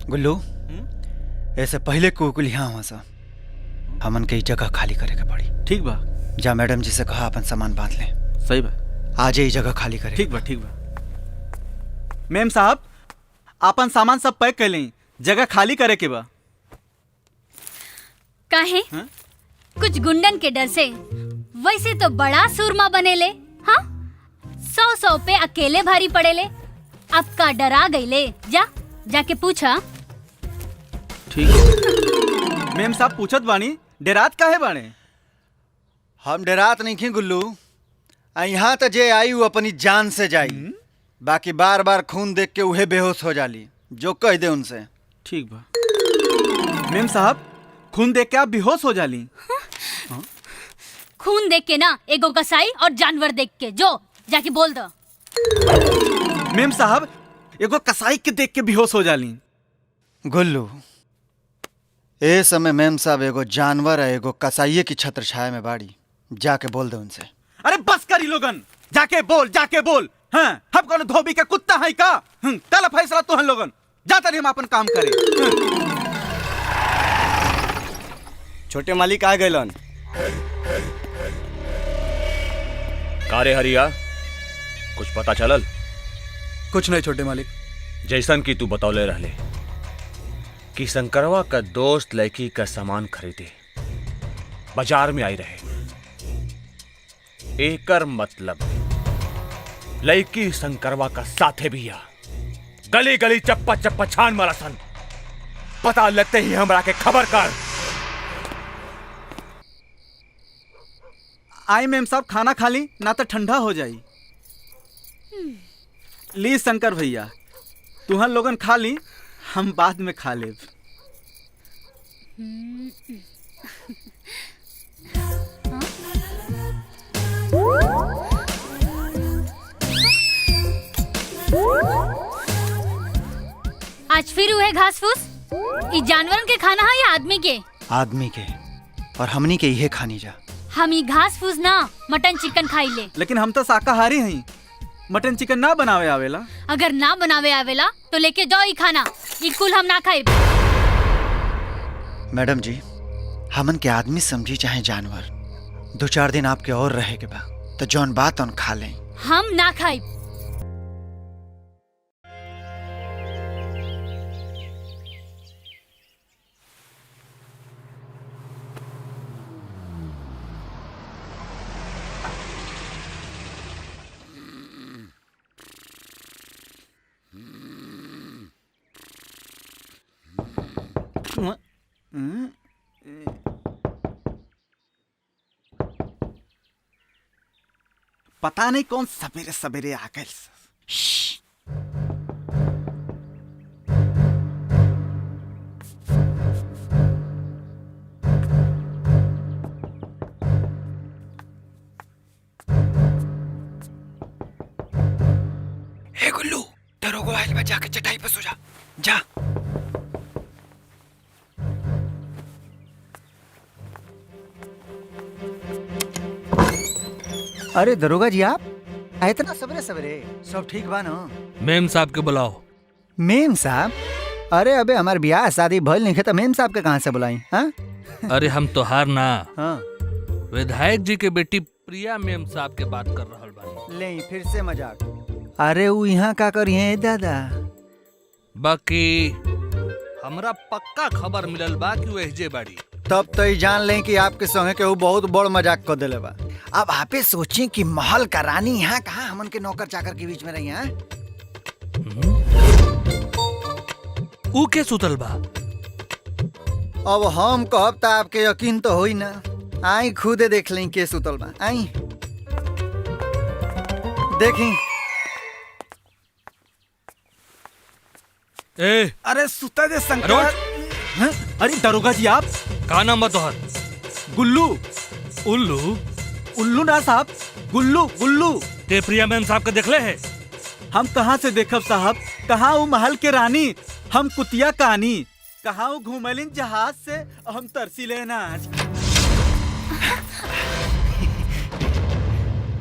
गुल्लू, ऐसे पहले कुल यहाँ हुआ सा, हमन के जगह खाली करे के पड़ी। ठीक बा। जा मैडम जी से कहा अपन सामान बांध ले। सही बा। आज ही जगह खाली करे। ठीक बा ठीक बा। मैम साहब अपन सामान सब पैक कर लें, जगह खाली करे के बा। काहे? कुछ गुंडन के डर से? वैसे तो बड़ा सूरमा बनेले। हाँ, 100 पे अकेले भारी पड़ेले। अब का डरा गईले? जाके पूछा। ठीक। मैम साहब पूछत बानी, डेरात काहे बाने? हम डेरात नहीं खे गुल्लू, यहाँ तो जे आई वो अपनी जान से जाई। बाकी बार बार खून देख के उहे बेहोश हो जाली, जो कह दे उनसे। ठीक बा। मैम साहब खून देख के आप बेहोश हो जाली? खून देख के ना, एगो कसाई और जानवर देख के। जो जाके बोल दो। मैम साहब एगो कसाई के देख के बेहोश हो जाली। गुल्लू, ए समय मैम साहब एगो जानवर है, एगो कसाईये की छत्र छाया में बाड़ी। जाके बोल दे उनसे। अरे बस करी लोगन, जाके बोल जाके बोल। हाँ, हम कौन धोबी के कुत्ता है का? चल फैसला तो हम लोगन, जाता रही हम अपन काम करे। छोटे मालिक आ गए। कारे हरिया, कुछ पता चलल? कुछ नहीं छोटे मालिक। जैसन की तू बतौले रहले कि शंकरवा का दोस्त लड़की का सामान खरीदे बाजार में आई रहे। एकर मतलब लड़की शंकरवा का साथे भी आ। गली गली चप्पा चप्पा छान मारा सन। पता लगते ही हमरा के खबर कर। आई मैम साहब खाना खा ली, ना तो ठंडा हो जाई। ली शंकर भैया, तुहन लोगन खा ली, हम बाद में खा लेब। आज फिर हुए घास फूस। ई जानवरन के खाना है या आदमी के? आदमी के, और हमनी के इहे खानी जा। हम ई घास फूस ना मटन चिकन खाई ले। लेकिन हम तो शाकाहारी हैं, मटन चिकन ना बनावे आवेला। अगर ना बनावे आवेला तो लेके जाओ ई खाना। ई कुल हम ना खाए। मैडम जी, हमन के आदमी समझी चाहे जानवर, 2-4 दिन आपके और रहे के बा तो जौन बात उन खा लें। हम ना खाए। पता नहीं कौन सवेरे सवेरे आ गए। हे गुल्लू, दरोगा आइल बा, जाके चटाई पे सो जा। जा। अरे दरोगा जी, आप इतना सवेरे सवेरे? सब ठीक बा ना? मेम साहब के बुलाओ। मेम साहब? अरे अबे हमार ब्याह शादी भइल नहीं है तो मेम साहब के कहाँ से बुलाई? हाँ? अरे हम तो हार ना, हाँ। विधायक जी के बेटी प्रिया मेम साहब के बात कर रहल बानी। ले फिर से मजाक। अरे वो यहाँ का करिए दादा? बाकी हमरा पक्का खबर मिलल बा कि वो एहजे बाड़ी। तब तो ही जान लें कि आपके संगे के वो बहुत बड़ मजाक कर दिले बा। अब आपे सोचें कि महल का रानी यहाँ कहाँ हमन के नौकर चाकर के बीच में रही है। ऊ के सुतल बा? अब हम कहब तो आपके यकीन तो होई ना। आई खुदे देख लें के सुतल बा। आई देखी। ए, अरे सुता दे शंकर। हाँ? अरे दरोगा जी, आप का नाम बा तोहर? गुल्लू। उल्लू? उल्लू ना साहब, गुल्लू गुल्लू। ते प्रिया मैम साहब के देखले है? हम कहाँ से देखब साहब? कहाँ वो महल के रानी, हम कुतिया कहानी। कहाँ वो घूमलिन जहाज से, हम तरसी लेना आज।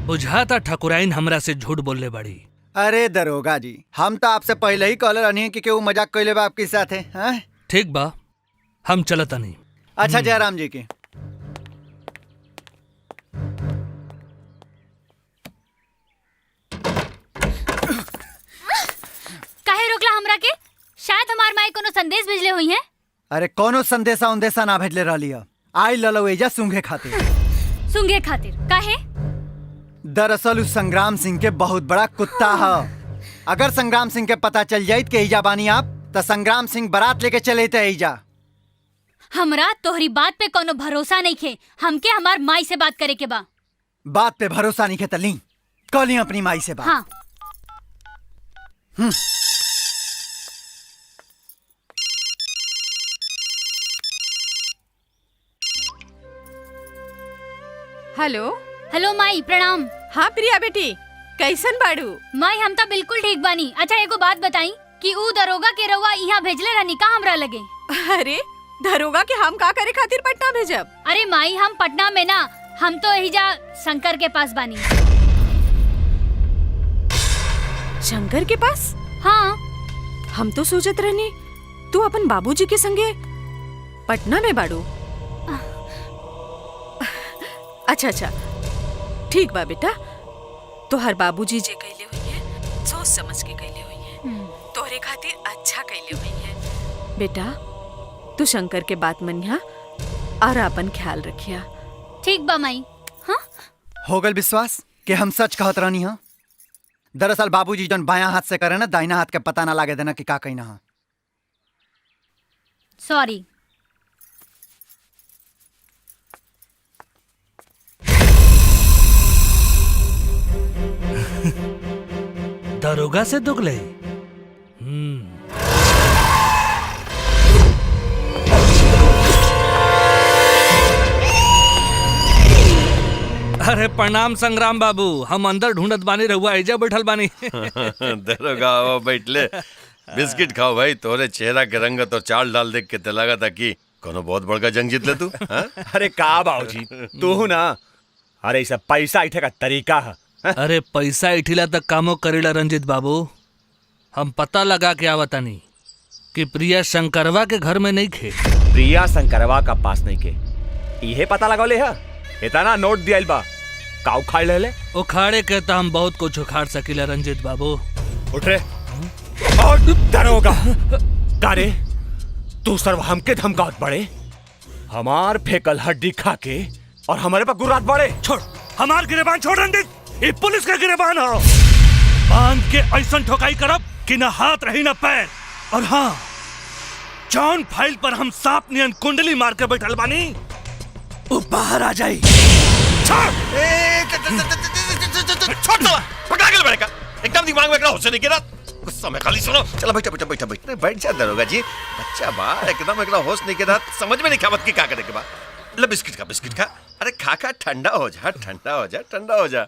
बुझाता ठकुराइन हमरा से झूठ बोलले बड़ी। अरे दरोगा जी, हम तो आपसे पहले ही कहले रहनी कि केहू मजाक कैले बा आपके साथ है। ठीक बा, हम चलता नहीं। अच्छा जयराम जी की। काहे रोकला हमरा के? शायद हमार माई कोनो संदेश भेजले हुई है। अरे कोनो संदेशा उन्देशा ना भेजले रहली है। आई ललवेजा सूंघे खातिर। सूंघे खातिर काहे? दरअसल उस संग्राम सिंह के बहुत बड़ा कुत्ता है। अगर संग्राम सिंह के पता चल जाये कि ईजा बानी आप, तो संग्राम सिंह बारात लेके चले थे ईजा। हमरा तोहरी बात पे कोनो भरोसा नहीं खे। हमके हमार माई से बात करे के बा। बात पे भरोसा नहीं खे तो ली कल ही अपनी माई से बात। हाँ। हेलो। हेलो माई, प्रणाम। हाँ प्रिया बेटी, कैसन बाड़ू? माई हम तो बिल्कुल ठीक बानी। अच्छा एगो बात बताई कि ऊ दरोगा के रउआ यहाँ भेजले रहनी का हमरा लगे? अरे दरोगा के हम का करे खातिर पटना भेजब? अरे माई, हम पटना में ना, हम तो एहिजा शंकर के पास बानी। शंकर के पास? हाँ। हम तो सोचत रहनी तू अपन बाबूजी के संगे पटना में बाड़ू। अच्छा अच्छा, ठीक बा बेटा। तोहर बाबूजी जे कहले हुई है सोच समझ के कहले हुई है, तोहरे खातिर अच्छा कहले हुई है। बेटा तू शंकर के बात मनिया और अपन ख्याल रखिया। ठीक बा माई। हाँ? हो गल विश्वास कि हम सच कहत रहनी है? दरअसल बाबूजी जन बायां हाथ से करे ना, दाहिना हाथ के पता ना लागे देना कि का कहना है। सॉरी। दरोगा से दुगले। अरे प्रणाम संग्राम बाबू, हम अंदर ढूंढत बानी, रहुआ एजा बैठल बानी। दरोगा आओ बैठले, बिस्किट खाओ भाई। तोरे चेहरा के रंगत और चाल डाल देख के ते लगा था कि कोनो बहुत बड़का जंग जीत ले तू। अरे का बाबूजी तू ना, अरे इसे पैसा इठे का तरीका है। अरे पैसा इठिला तक कामो करेला रंजित बाबू। हम पता लगा के आवतानी कि प्रिया शंकरवा के घर में नहीं खे। प्रिया शंकरवा का पास नहीं के इहे पता लगौले है। इतना नोट दियाइल बा का उखाड़ ले। उखाड़े के तो हम बहुत कुछ उखाड़ सकीला रंजित बाबू। उठ रे और दरोगा कारे तू सर्व हमके धमकावत बड़े, हमार फेकल हड्डी खा के और हमारे पर गुर्रात बड़े। छोड़ हमार गिरेबान, छोड़ रंजित, ये पुलिस का गिरेबान हो। बांध के ऐसा ठोकाई करब कि न हाथ रही न पैर। और हाँ, जॉन फाइल पर हम सांप नियन कुंडली मार के बैठल बानी, वो बाहर आ जाई। छोड़ दो, पकड़ा के बैठेगा एकदम दिमाग में होश नहीं गिरा। गुस्सा में खाली सुनो। चलो बैठा बैठा बैठा बैठा बैठ जा दरोगा जी। बच्चा बाहर एकदम एकला होश नहीं गिरा, समझ में नहीं खावत की क्या करे के बाद। ले बिस्किट खा, बिस्किट खा। अरे खा खा, ठंडा हो जा, ठंडा हो जा, ठंडा हो जा।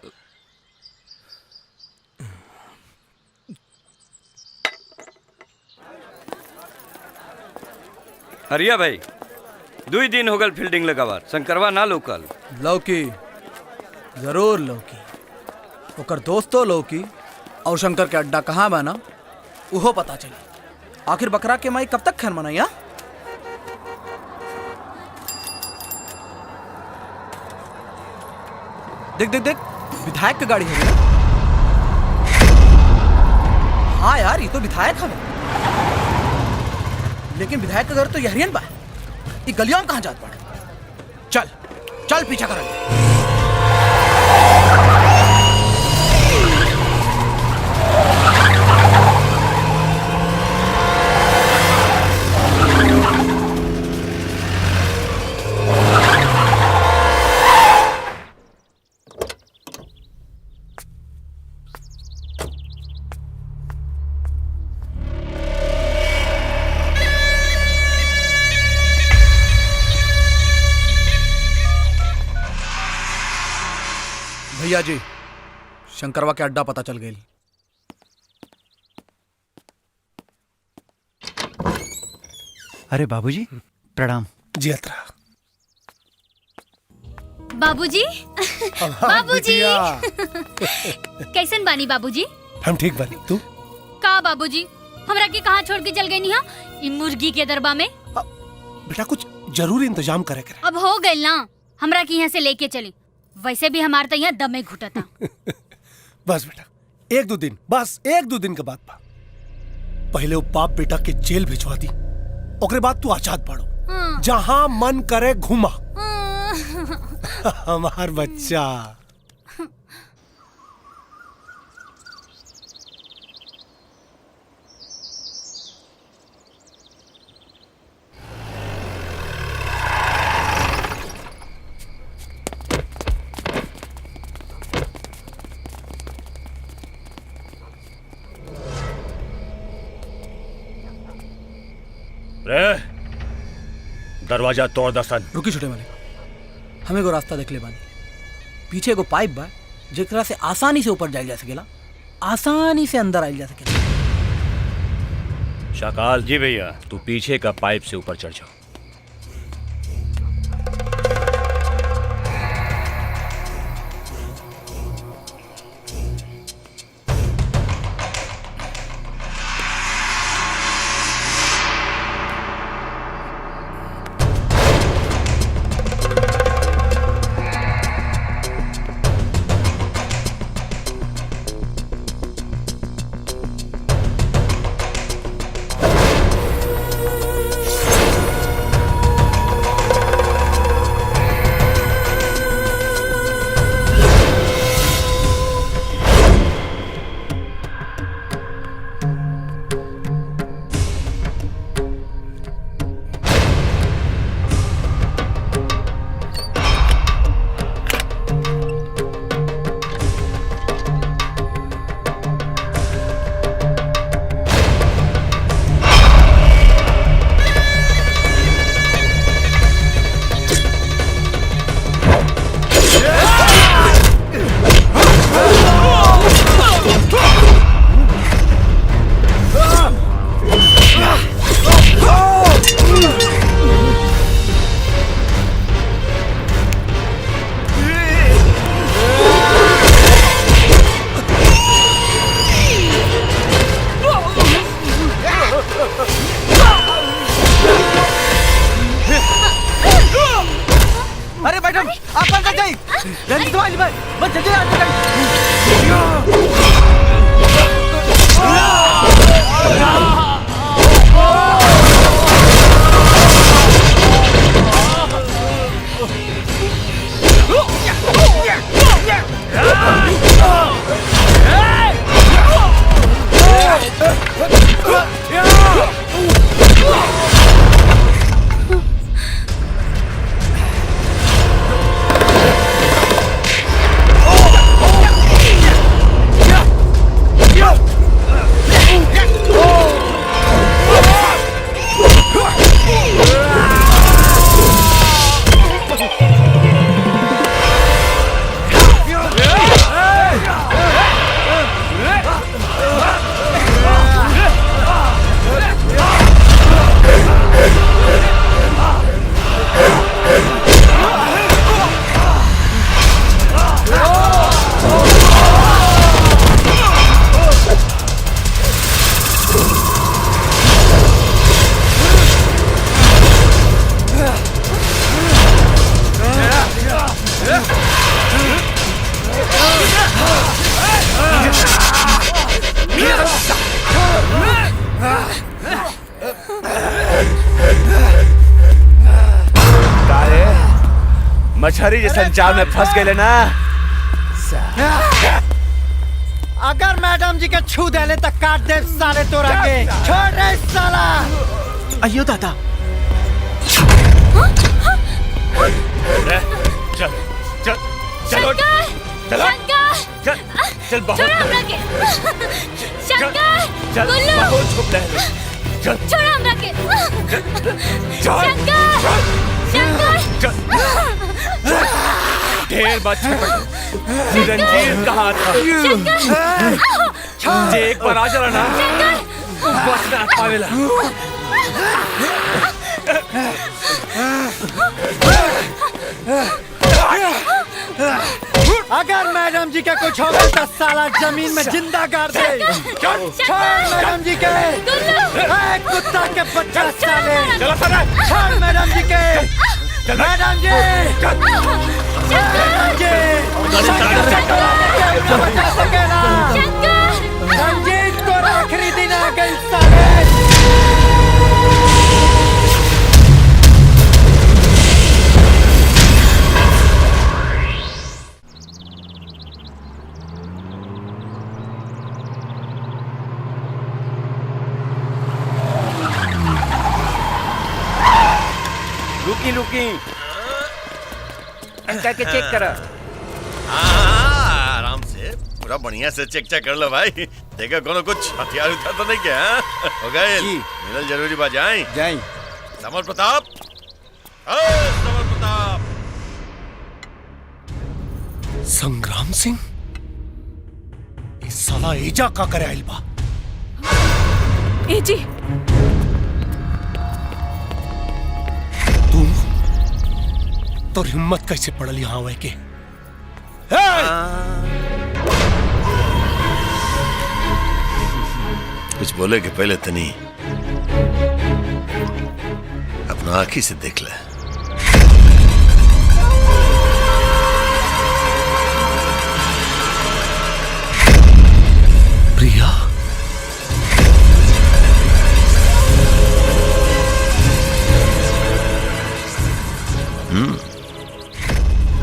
हरिया भाई, 2 दिन हो गल फील्डिंग लगावार, शंकरवा ना लोकल। लौकी जरूर लौकी, ओकर दोस्तों लौकी और शंकर के अड्डा कहाँ बना उहो पता चली। आखिर बकरा के माई कब तक खैर मनाई? देख देख देख, विधायक की गाड़ी है। हाँ यार, ये तो विधायक है, लेकिन विधायक का घर तो यहरियन बा। ये गलियों में कहाँ जात पड़े? चल चल पीछा कर। भैया जी, शंकरवा के अड्डा पता चल गई। अरे बाबूजी प्रणाम। जी अतरा। बाबूजी बाबूजी कैसन बानी बाबूजी? हम ठीक बानी, तू? का बाबूजी हमरा के कहाँ छोड़ के चल गई निहा? इ मुर्गी के दरबा में। बेटा कुछ जरूरी इंतजाम करे करे। अब हो गई ना, हमरा के यहाँ से लेके चली। वैसे भी हमार तो यहाँ दमे घुटता। बस बेटा 1-2 दिन, बस 1-2 दिन के बाद बा। पहले वो बाप बेटा के जेल भिजवा दी, ओकरे बाद तू आजाद पढ़ो, जहां मन करे घुमा। हमार बच्चा। रे दरवाजा तोड़ दसन। रुकी छोटे मालिक, हमें को रास्ता देख ले बानी। पीछे को पाइप बा जेकरा से आसानी से ऊपर जाइल जा सकेला, आसानी से अंदर आइल जा सकेला। शाकाल जी भैया, तू पीछे का पाइप से ऊपर चढ़ जाओ। बस जल्दी आ मछरी जैसे जाल में फंस गए ना। अगर मैडम जी के छू देले तो काट दे साले तोरा के। छोड़ रे साला। अयो दादा। चल चल चलो चलो चल चल बहुत चल बहुत छुप रहे चल छोड़ हमरा के ढेर बात रंजीर कहाँ था? जे एक बार आ जरा ना बस ना पावेला। अगर मैडम जी के कुछ हो गया तो साला जमीन में जिंदा गाड़ दे। छोड़ मैडम जी के। कुत्ता के बच्चा साले। छोड़ मैडम जी के। मैडम जी बचा सकेला। रंजीत को आखिरी दिन आ गई साले। रुकी रुकी के चेक करा। आराम से पूरा बढ़िया से चेक कर लो भाई। देखो कोनो कुछ हथियार उठा तो नहीं क्या? हो गए मिलल जरूरी बा। जाए समर प्रताप। समर प्रताप। संग्राम सिंह इस साला एजा का करे आइल बा। ए जी तो हिम्मत कैसे पड़ल यहाँ आवे के? कुछ बोले के पहले तनी अपना आंखी से देख ले। प्रिया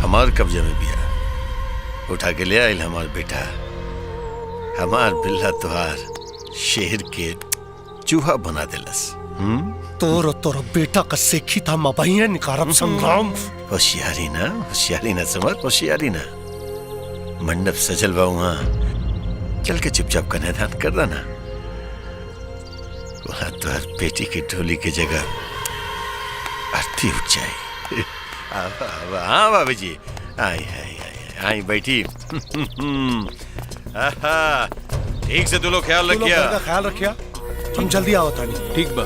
हमार कब्जे में बिया उठा के ले आइल हमार बेटा। हमार बिल्ला तुहार शेर के चूहा बना देलस। तोर बेटा का सेखी था मबहिया निकारम संग्राम। होशियारी ना समर होशियारी ना। मंडप सजल बा वहाँ चल के चुपचाप कन्यादान कर देना। वहाँ तुहार बेटी की ढोली की जगह आरती उठ जाए। हाँ भाभी जी आई आई आई आई बैठी। ठीक से तू लोग ख्याल रखिया। ख्याल रखिया। हम जल्दी आओ तानी। ठीक बा।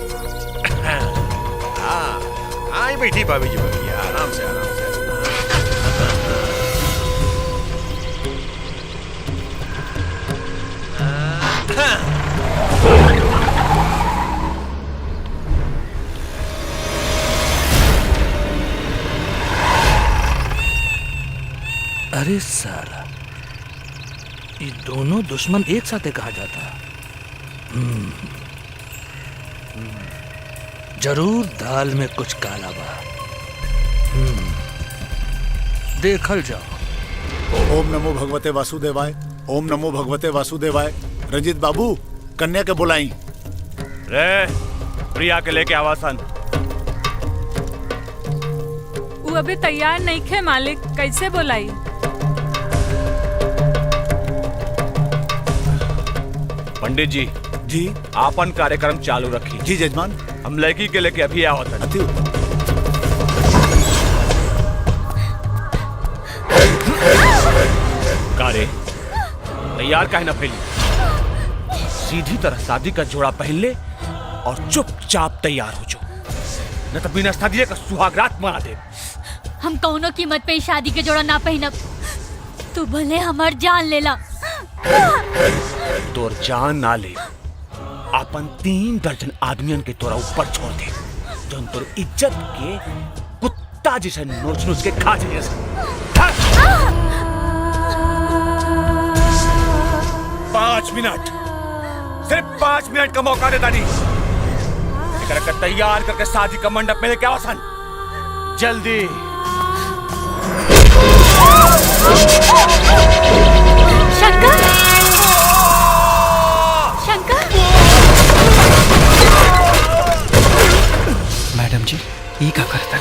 हाँ आई बैठी भाभी जी बैठी आराम से आराम से। अरे साला, ये दोनों दुश्मन एक साथ कहा जाता। जरूर दाल में कुछ काला बा। देखल जाओ। ओम नमो भगवते वासुदेवाय, ओम नमो भगवते वासुदेवाय। रंजीत बाबू, कन्या के बुलाई। रे प्रिया के लेके आवासन। वो अभी तैयार नहीं खे मालिक, कैसे बोलाई? पंडित जी जी आपन कार्यक्रम चालू रखी। जी जजमान। हम लड़की के लेके अभी आवत अति कारे तैयार काहे ना फैली? सीधी तरह शादी का जोड़ा पहन ले और चुपचाप तैयार हो जाओ, न तो बिना शादी का सुहागरात मना दे। हम कौनो कीमत पे शादी के जोड़ा ना पहनब। तू भले हमार जान लेला। तोर जान ना ले, अपन 3 दर्जन आदमियन के तोरा ऊपर छोड़ दे, जो तोर इज्जत के कुत्ता जैसे नोच नोच के खा जाइए। 5 मिनट, सिर्फ 5 मिनट का मौका दे दानी। तैयार करके शादी का मंडप में लेके आवासन जल्दी। शंकर, शंकर। मैडम जी, ये क्या करता?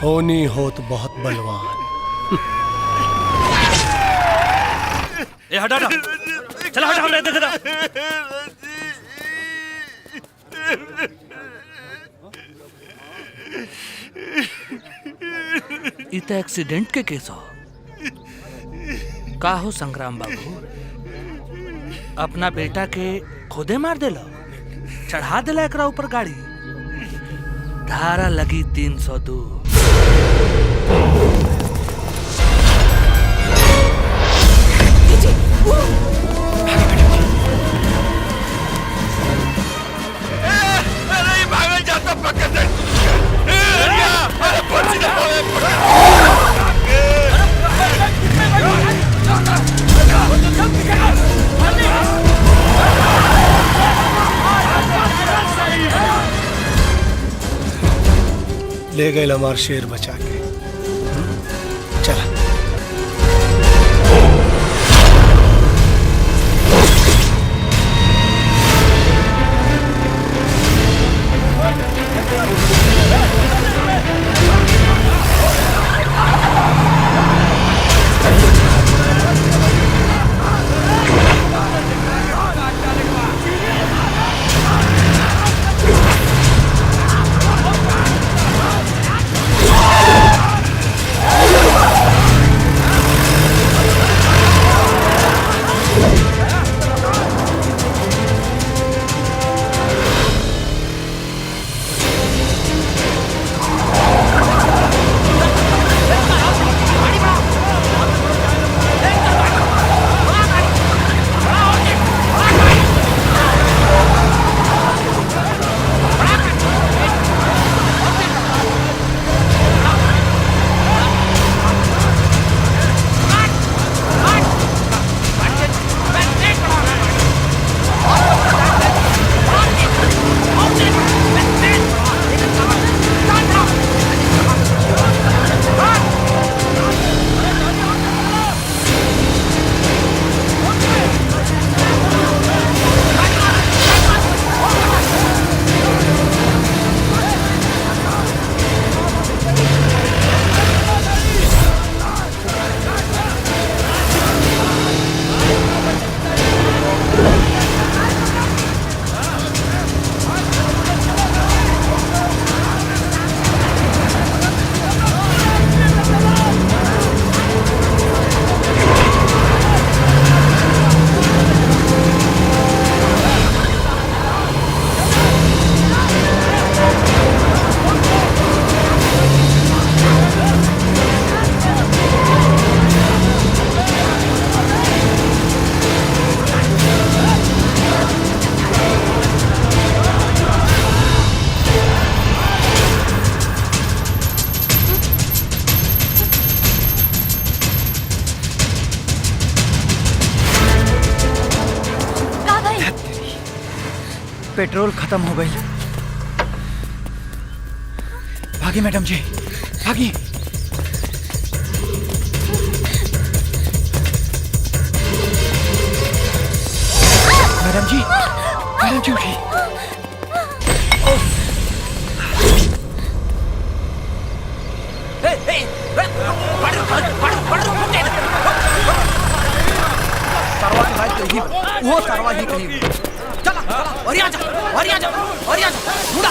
होनी होत बहुत बलवान। ए हटा हटा, चला हटा हटा देख हटा। ई तो एक्सीडेंट के केस हो। का हो संग्राम बाबू, अपना बेटा के खुदे मार देला, चढ़ा देला एकरा ऊपर गाड़ी। धारा लगी 302। ले गए हमार शेर बचा के। चला पेट्रोल खत्म हो गई। भागी मैडम जी, भागी। मैडम जी, मैडम जी उठी। वो सरवा ही कहीं चला चला और आ जा और आ जा और आ जा मुड़ा।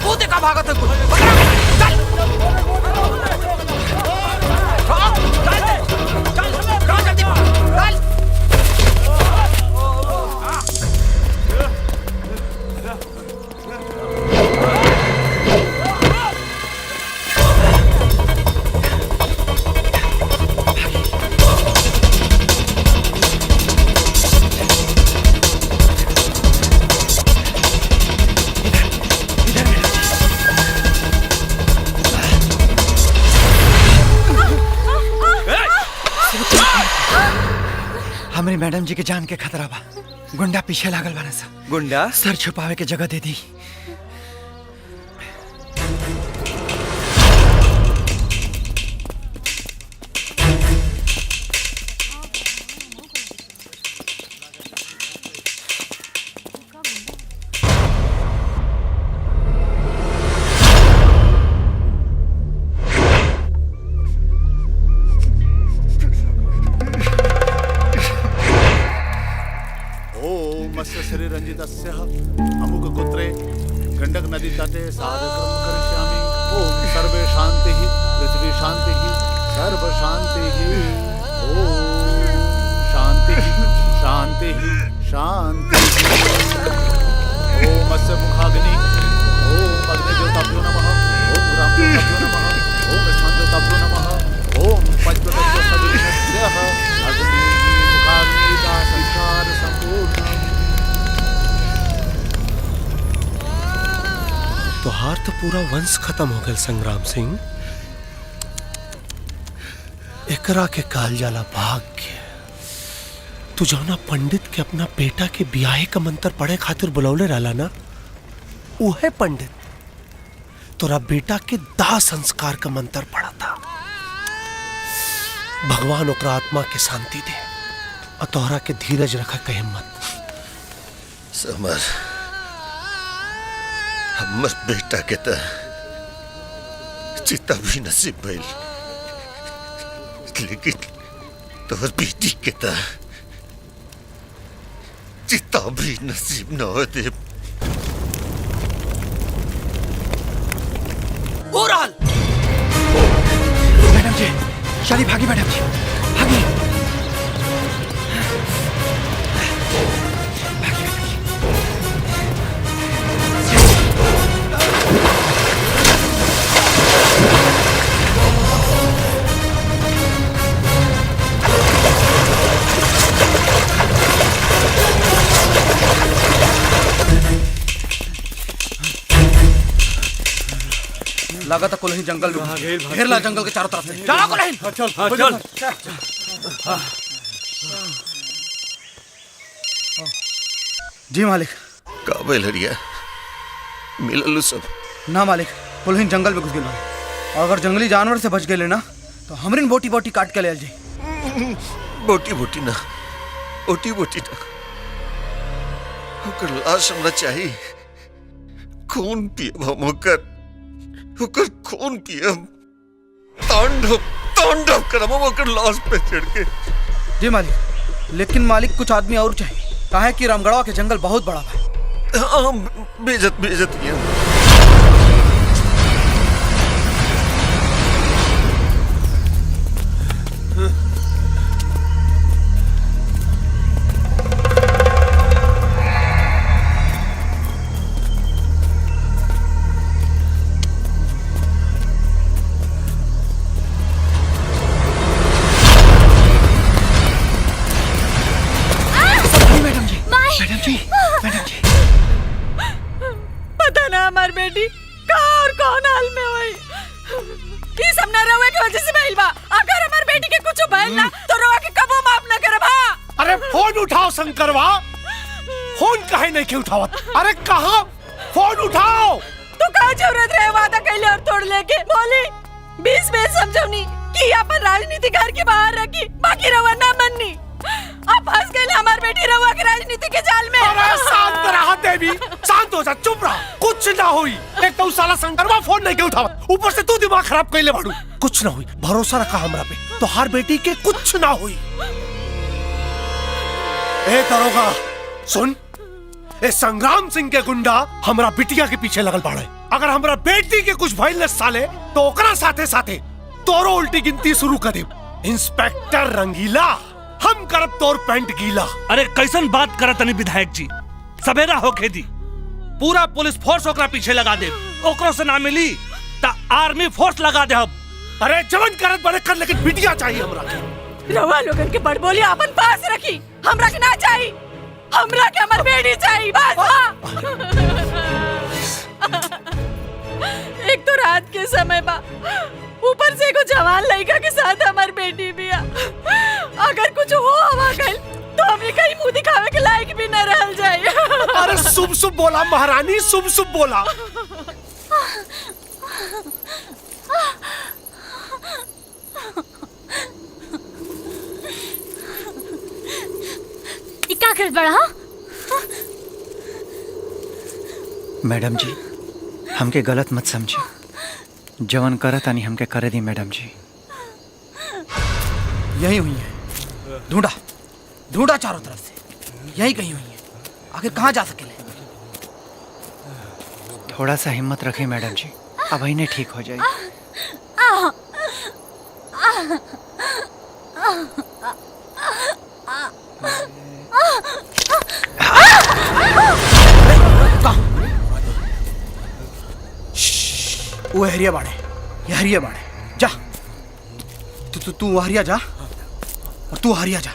वो देखा भागा था कुछ हमारी मैडम जी के जान के खतरा बा। गुंडा पीछे लागल बाना सा। गुंडा सर छुपावे के जगह दे दी। तस्य श्री रंजितस्य अमुक गोत्रे गंडक नदी तटे साधकर्म करिष्यामि। ओम सर्वे शांति पृथ्वी शांति सर्व शांति। ओम शांति शांति शांति। ओम अस्य मुखाग्नि। ओम अग्निज्योताभ्यो नमः। ओम ग्रामज्योताभ्यो नमः। ओम स्थानज्योताभ्यो नमः। ओम पंचतत्व सविनस्यः अग्नि मुखाग्नि का संसार संपूर्ण। तोहार तो पूरा वंश खत्म हो गया संग्राम सिंह। एकरा के काल जाला भाग्य। तू जौना पंडित के अपना बेटा के ब्याहे का मंत्र पढ़े खातिर बुलौले रहला ना, उहे पंडित तोरा बेटा के दाह संस्कार का मंत्र पढ़ा था। भगवान ओकरा आत्मा के शांति दे और तोहरा के धीरज रखा के हिम्मत। समर हमर बेटा के त चिता भी नसीब भइल, लेकिन तोहर बेटी के त चिता भी नसीब न हो दे। ओरल मैडम जी, चलिए भागी मैडम जी, भागी। लगा था कुलहीन जंगल में घेरला, जंगल के चारों तरफ से। चलो कुलहीन, चल चल। जी मालिक। काबिल हरिया मिललू सब ना मालिक, कुलहीन जंगल में घुस गए। अगर जंगली जानवर से बच गए ना तो हमरिन बोटी बोटी काट के ले जाए। बोटी बोटी ना, बोटी बोटी ना, ओकर लाश हमरा चाहिए। खून पियब हम ओकर खून पियब। तांडव तांडव करब हम ओकर लाश पे चढ़ के। जी मालिक, लेकिन मालिक कुछ आदमी और चाहिए, काहे कि रामगढ़वा के जंगल बहुत बड़ा है। हाँ, बेइज्जत किया। पता ना हमार बेटी कहाँ और कौन हाल में हुई। ये सब ना रहुए की वजह से भइल बा। अगर हमार बेटी के कुछ भइल ना तो रहुआ के कबो माफ ना करब। हाँ, अरे फोन उठाओ शंकरवा, फोन काहे नहीं के उठावत? अरे कहाँ फोन उठाओ। तो का जरूरत रहे वादा कैले और तोड़ लेके बोली। 20 बेर समझौनी कि अपन राजनीति घर के बाहर रखी, बाकी रहुआ ना मननी। अब फंस गए हमार बेटी रहुआ के राजनीति के जाल में। अरे शांत रहा देवी, शांत हो जा, चुप रहा, कुछ ना हुई। एक तो साला शंकरवा फोन नहीं के उठावा, ऊपर से तू दिमाग खराब कैले बाड़ू। कुछ ना हुई, भरोसा रखा हमरा पे, तो हर बेटी के कुछ ना हुई। ए दरोगा सुन, ए संग्राम सिंह के गुंडा हमरा बिटिया के पीछे लगल बाड़े। अगर हमरा बेटी के कुछ भइल न साले तो ओकरा साथे साथे तोरो उल्टी गिनती शुरू कर दे। इंस्पेक्टर रंगीला, हम करब तोर पैंट गीला। अरे कैसन बात करत तनी विधायक जी, सवेरा होके दी पूरा पुलिस फोर्स ओकरा पीछे लगा दे। ओकरो से ना मिली ता आर्मी फोर्स लगा दे। अब अरे जवन करत बने कर, लेकिन बिटिया चाहिए हमरा के। रहुआ लोगन के बड़ बोली अपन पास रखी, हमरा के ना चाहिए। हमरा के हमर बेटी चाहिए बस। एक तो रात के समय बा, ऊपर से एगो जवान लड़का के साथ हमार बेटी भी है। अगर कुछ हो हवा गइल तो हमें कहीं मुंह दिखावे के लायक भी न रहल जाए। अरे शुभ शुभ बोला महारानी, शुभ शुभ बोला। क्या कर बड़ा? मैडम जी, हमके गलत मत समझे, जवन करत आनी हमके करे दी मैडम जी। यही हुई है, ढूंढा ढूंढा चारों तरफ से, यही कहीं हुई है। आखिर कहाँ जा सकेले? थोड़ा सा हिम्मत रखें मैडम जी, अब इन्हें ठीक हो जाएगी। वो हरिया बाड़े, ये हरिया बाड़े, जा तू हरिया जा और तू हरिया जा।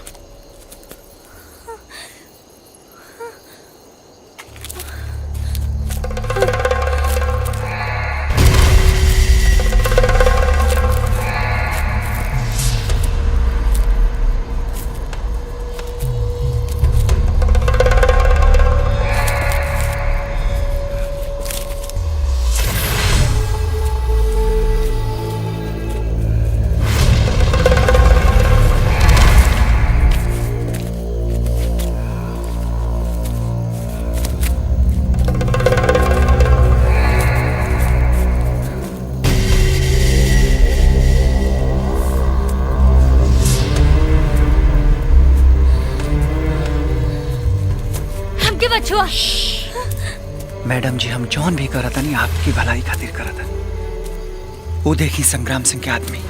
मैडम जी हम जौन भी करत नहीं आपकी भलाई खातिर करत। वो देखी संग्राम सिंह के आदमी।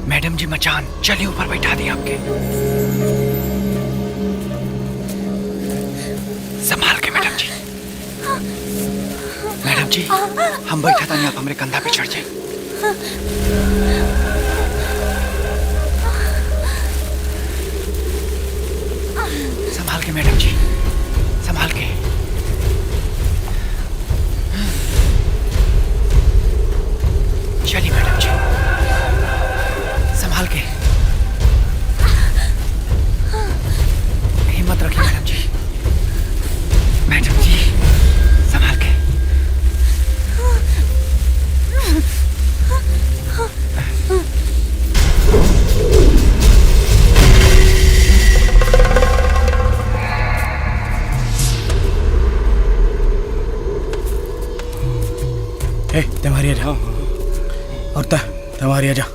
मैडम जी मचान चलिए ऊपर बैठा दिए आपके। संभाल के मैडम जी। मैडम जी हम बैठा था नहीं, आप हमारे कंधा पे चढ़ जाए। संभाल के मैडम जी, संभाल के। चलिए मैडम जी, संभाल के। हिम्मत रखिए मैडम जी। मैडम जी संभाल के। तुम्हारी जा और तुम्हारी जा जा।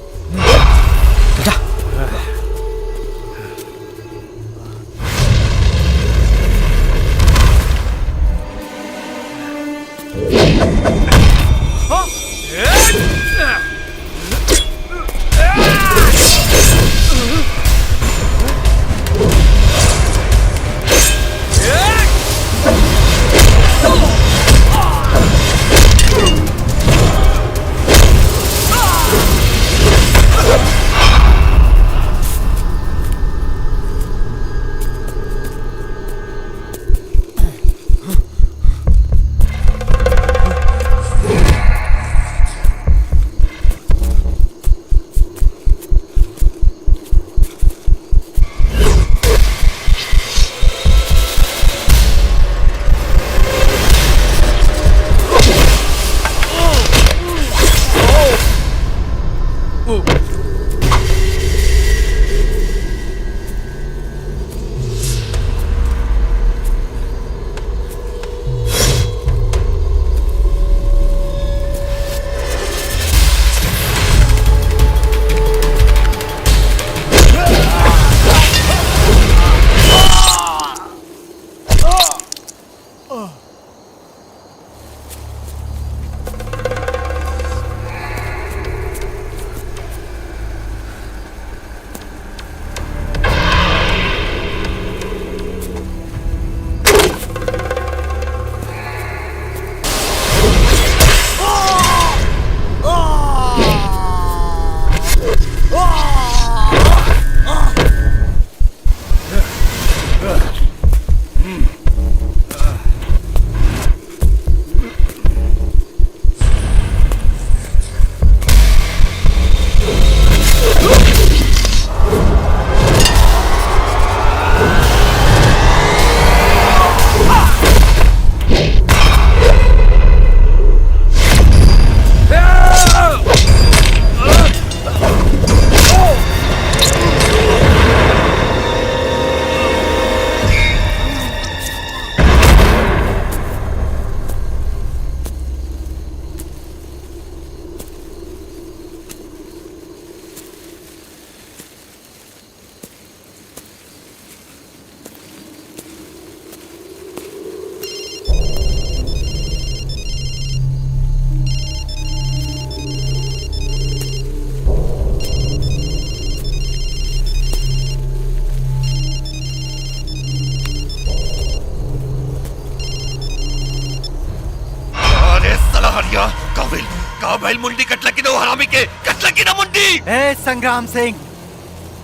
कहा बैल मुंडी कटला की दो हरामी के कटला की ना मुंडी। ए संग्राम सिंह,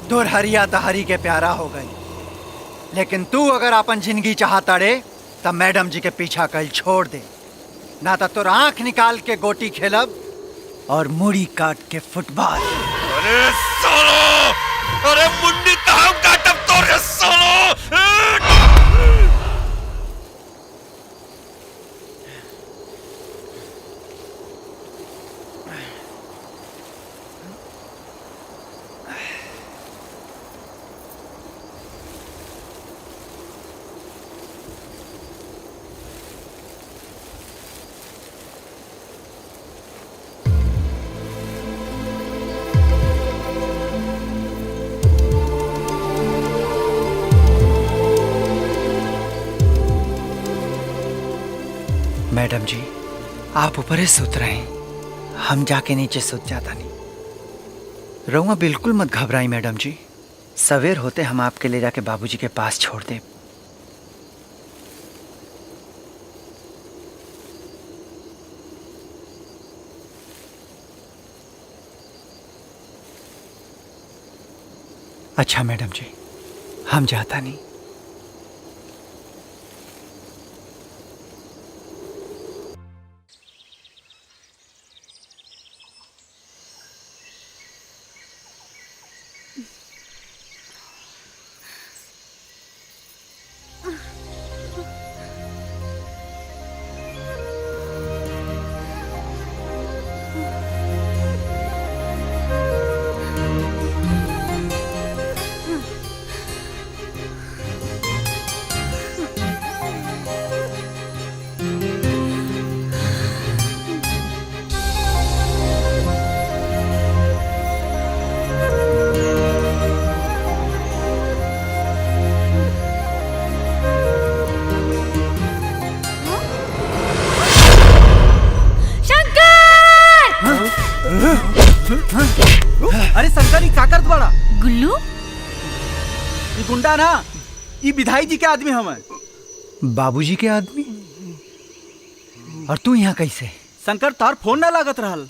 दूर हरिया तहरी के प्यारा हो गई, लेकिन तू अगर अपन जिंदगी चाहता रे तब मैडम जी के पीछा कल छोड़ दे, ना तो तोर आंख निकाल के गोटी खेलब और मुड़ी काट के फुटबॉल। अरे सालो, अरे मुंडी कहाँ काटब तोरे सालो। मैडम जी, आप ऊपर ही सुत रहे हैं, हम जाके नीचे सुत जाता नहीं। रहुआ बिल्कुल मत घबराई मैडम जी, सवेर होते हम आपके ले जाके बाबूजी के पास छोड़ दे। अच्छा मैडम जी, हम जाता नहीं। अरे शंकर, ई का करत बड़ा? गुल्लू, ई गुंडा ना, ई विधाई जी के आदमी हमें। बाबूजी के आदमी? और तू यहाँ कैसे? शंकर, तार फोन ना लागत रहल।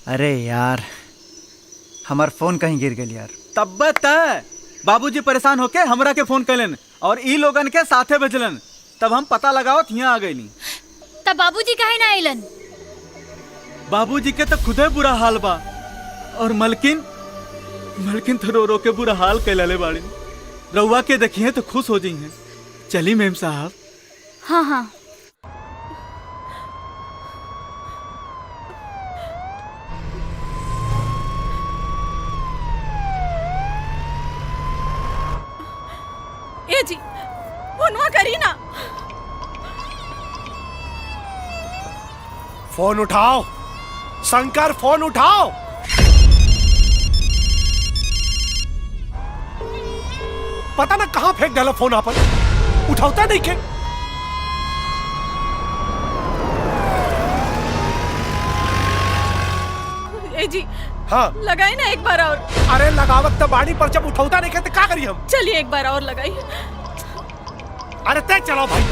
अरे यार, हमार फोन कहीं गिर गया यार। तब तय बाबूजी परेशान होके हमरा के फोन कैलन और ई लोगन के साथे भेजलन, तब हम पता लगावत यहाँ आ गईनी। तब बाबूजी काहे ना आइलन? बाबूजी के तो खुदे बुरा हाल बा, और मलकिन तो रो रो के बुरा हाल कैलले बाड़ी। रउआ के देखिए तो खुश हो जाइए। चली मेम साहब। हाँ हाँ। ए जी, फोनवा करी ना। फोन उठाओ शंकर, फोन उठाओ। पता ना कहां फेंक डाला फोन आप उठाता नहीं के। ए जी, हाँ लगाई ना एक बार और। अरे लगावत तो बाड़ी पर, जब उठाता नहीं के तो क्या करिए हम? चलिए एक बार और लगाई। अरे तय चलो भाई।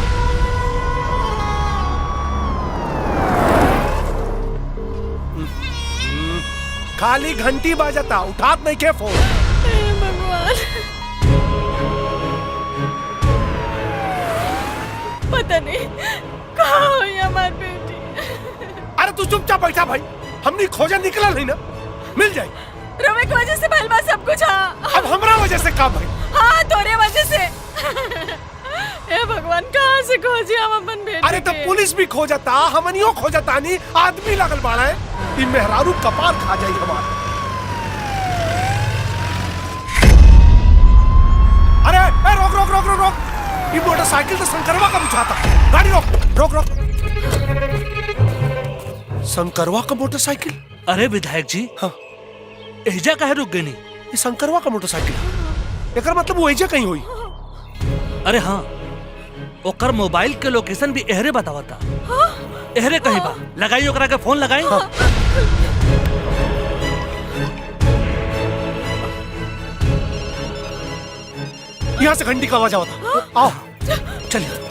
खाली घंटी बाजता, उठात नहीं के फोन। भगवान, पता नहीं कहाँ हुई हमारी बेटी। अरे तू चुपचाप बैठा भाई, हमने खोजा निकला नहीं ना, मिल जाए। रवे की वजह से भलवा सब कुछ। हाँ, अब हमरा वजह से काम भाई। हाँ, तोरे वजह से। ए भगवान, कहाँ से खोजी हम अपन बेटी? अरे तो पुलिस भी खोजता, हमनियो खोजता नहीं, आदमी लगल बाड़ा है। ई मेहरारू कपार खा जाई हमार। अरे ए, रोक रोक रोक रोक रोक। ये मोटरसाइकिल तो शंकरवा का बुझाता। गाड़ी रोक रोक रोक। शंकरवा का मोटरसाइकिल? अरे विधायक जी, हाँ, एजा काहे रुक गई? ये शंकरवा का मोटरसाइकिल, एकर मतलब वो एजा कहीं हुई। अरे हाँ, ओकर मोबाइल के लोकेशन भी एहरे बतावता। एहरे कहीं बा। लगाई ओकरा के फोन लगाई। यहाँ से घंटी का आवाज आवता। आओ चलिए।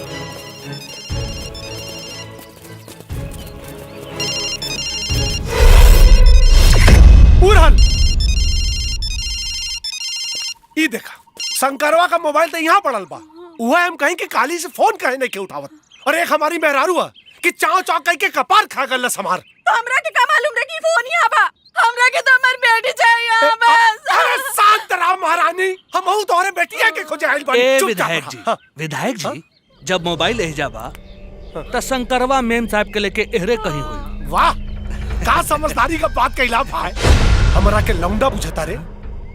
शंकरवा का मोबाइल तो यहाँ पड़ल बा। वह हम कहीं कि काली से फोन कहे नहीं के उठावत। और एक हमारी मेहरारू है कि चाव चाव कहीं के कपार खा गल समार। तो हमरा के का मालूम रे कि फोन यहाँ बा? हमरा के तो हमारी बेटी चाहिए बस। अरे शांत रहो महारानी, हम तोहरे बेटिया के खोजे आइल बानी। ए चुपचाप विधायक रहा। जी, हाँ। विधायक जी, जब मोबाइल एहजा बा त शंकरवा मेम साहब के लेके एहरे कहीं हुई। वाह, का समझदारी का बात कहला भाई। हमरा के लौंडा बुझता रे।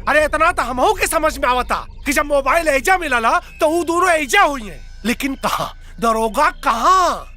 अरे इतना तो हमहू के समझ में आवता कि जब मोबाइल एजा मिलला तो वो दोनों एजा हुई हैं, लेकिन कहाँ दरोगा कहाँ?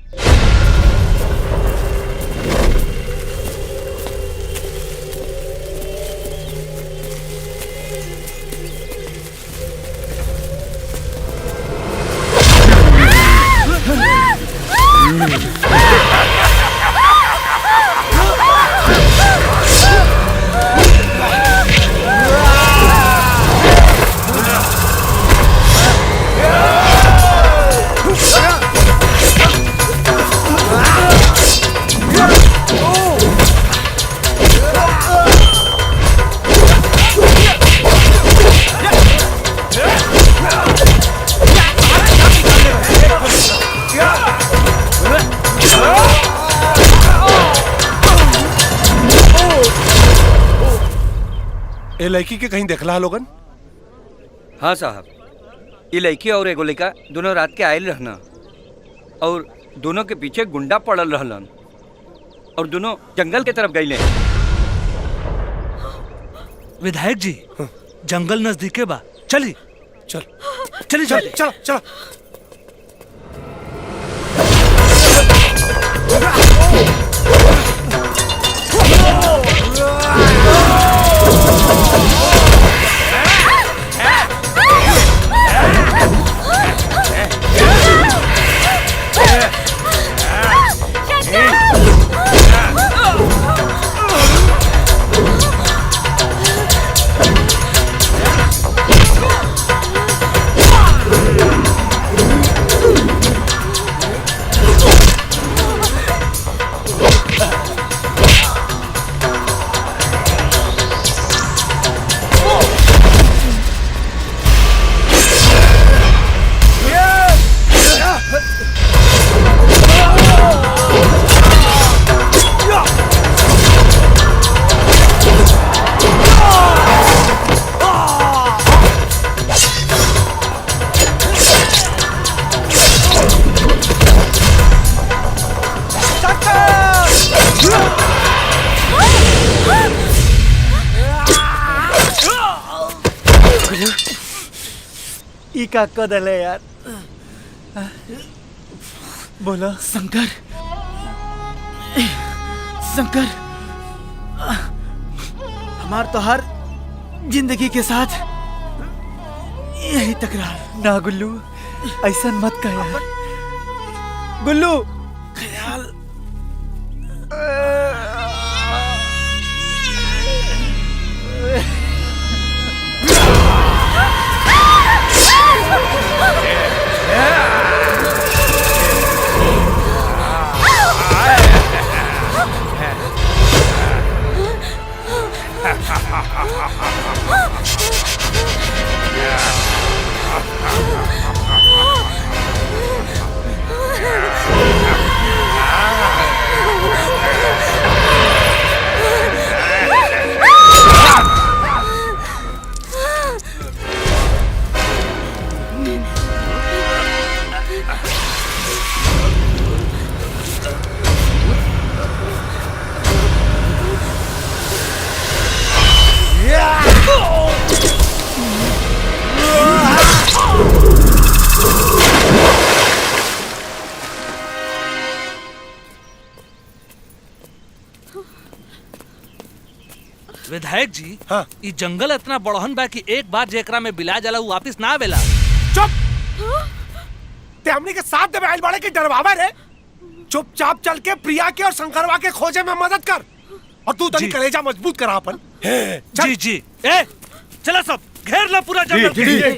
ए लड़की के कहीं देखला लोगन? हाँ साहब, ये लड़की और एगो लड़का दोनों रात के आयल रहना और दोनों के पीछे गुंडा पड़ल रहलन और दोनों जंगल के तरफ गईले। विधायक जी, जंगल नजदीके बा, चली चल चली चल चल चल। ई का कदल है यार। बोला शंकर, शंकर, हमार तो हर जिंदगी के साथ यही तकरार। ना गुल्लू, ऐसा मत कह यार। गुल्लू, ख्याल विधायक जी, हाँ। ई जंगल इतना बड़हन बा कि एक बार जेकरा में बिला जाला उ वापिस ना आवेला। चुप! ते हमनी के साथ दे आइल बाड़े के डरवावे रे। चुपचाप चल के प्रिया के और शंकरवा के खोजे में मदद कर और तू तनी कलेजा मजबूत करा अपन। जी जी। ए, चला सब घेर ला पूरा जंगल।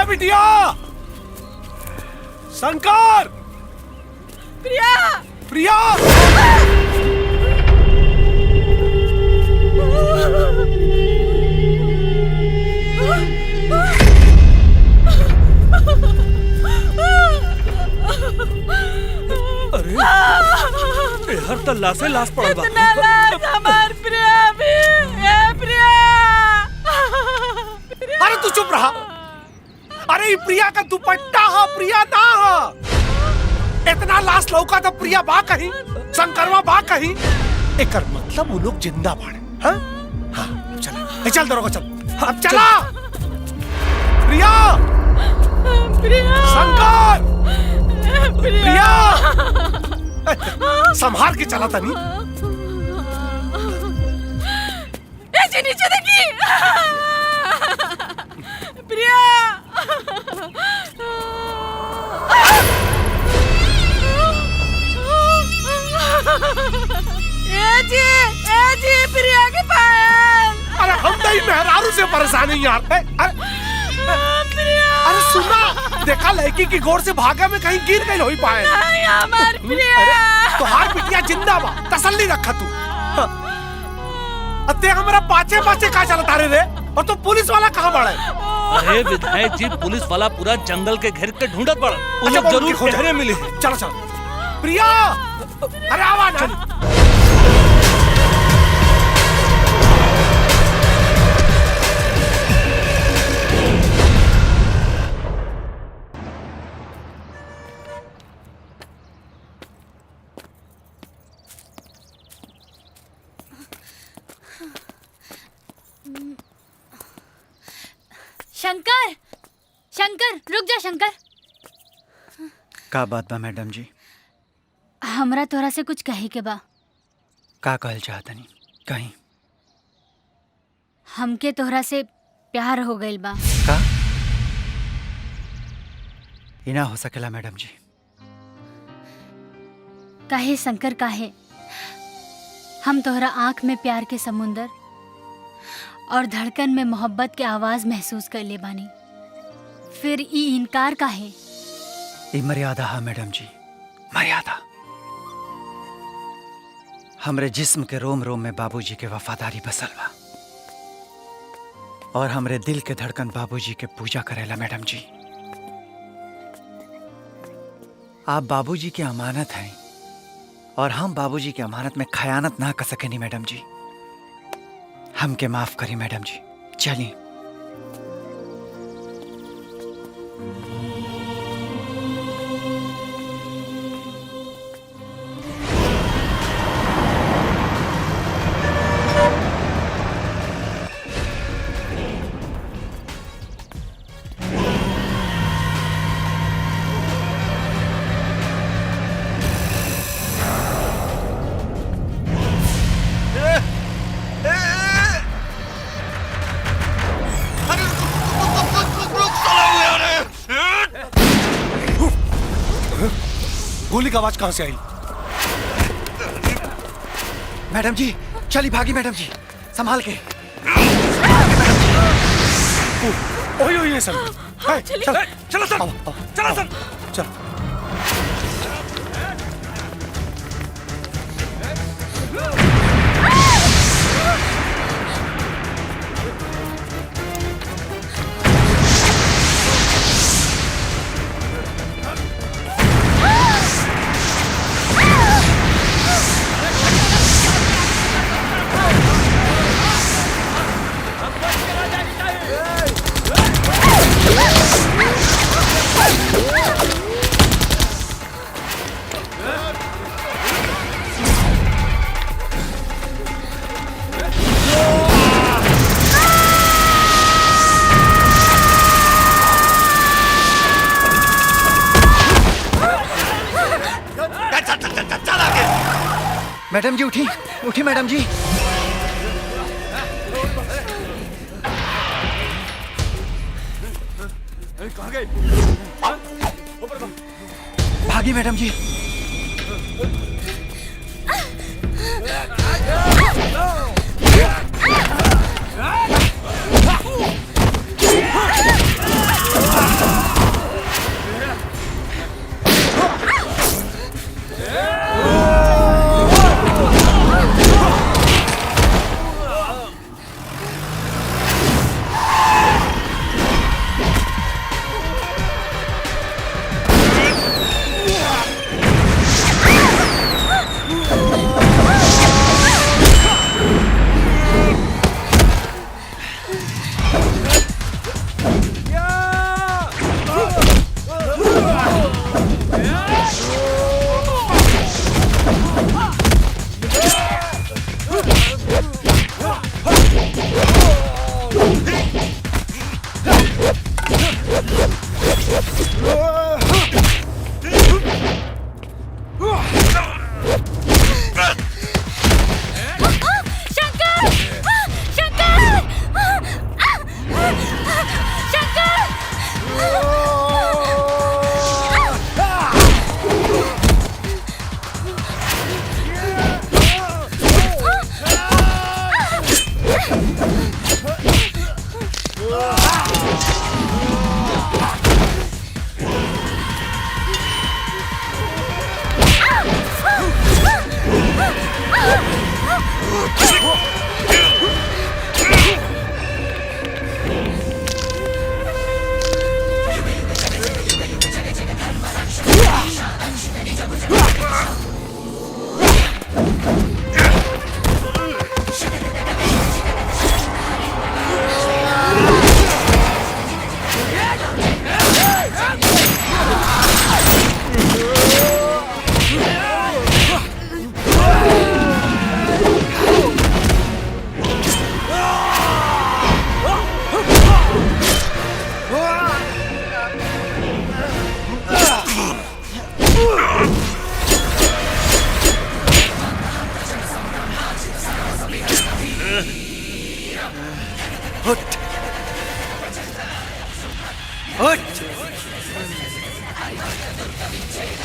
बिटिया, शंकर, प्रिया, प्रिया। अरे हर तो लाशे लाश पड़ा बा। इतना लाश हमार प्रिया भी, ए प्रिया। अरे तू चुप रहा। अरे ये प्रिया का दुपट्टा हा, प्रिया ना हा। इतना लाश लौका तो प्रिया बा कहीं, शंकरवा बा कहीं। एकर मतलब वो लोग जिंदा बाड़े। हाँ हाँ चल चल दरोगा चल। अब चला। प्रिया, प्रिया, शंकर, प्रिया, संभाल के चला तनी। ऐसे नीचे देखी। प्रिया, ए जी प्रिया के पायल। अरे हम नहीं मेहरारू से परेशान है यार। अरे सुना, देखा लड़की की गोर से भागा में कहीं गिर गई होई पाए। नहीं हमार प्रिया। तोहार बिटिया जिंदा बा, तसल्ली रखा तू। अते हमारा पाचे पाचे कहाँ चलता रे? और तो पुलिस वाला कहाँ बड़ा है? अरे विधायक जी, पुलिस वाला पूरा जंगल के घेर के ढूंढत पड़ा। वो लोग जरूर गहरे मिले। चलो चलो। प्रिया, अरे आवाज आ। शंकर, शंकर, रुक जा शंकर। का बात बा मैडम जी? हमरा तोरा से कुछ कहे के बा। का कहल चाहतनी? कहीं हमके तोहरा से प्यार हो गइल बा। का? ये ना हो सकेला मैडम जी। काहे शंकर काहे? हम तोहरा आंख में प्यार के समुंदर और धड़कन में मोहब्बत के आवाज महसूस कर ले बानी। फिर ई इनकार काहे? ये मर्यादा है मैडम जी, मर्यादा। हमरे जिस्म के रोम रोम में बाबूजी के वफादारी बसल बा और हमरे दिल के धड़कन बाबूजी के पूजा करेला मैडम जी। आप बाबूजी की अमानत हैं और हम बाबूजी की अमानत में खयानत ना कर सकेनी मैडम जी। हमके माफ करी मैडम जी, चलिए। गोली की आवाज कहां से आई? मैडम जी चली भागी मैडम जी, संभाल के। ओए ओए सर, चलो सर, चलो सर, चल। मैडम जी उठी, उठी मैडम जी। कहाँ गए? भागी मैडम जी।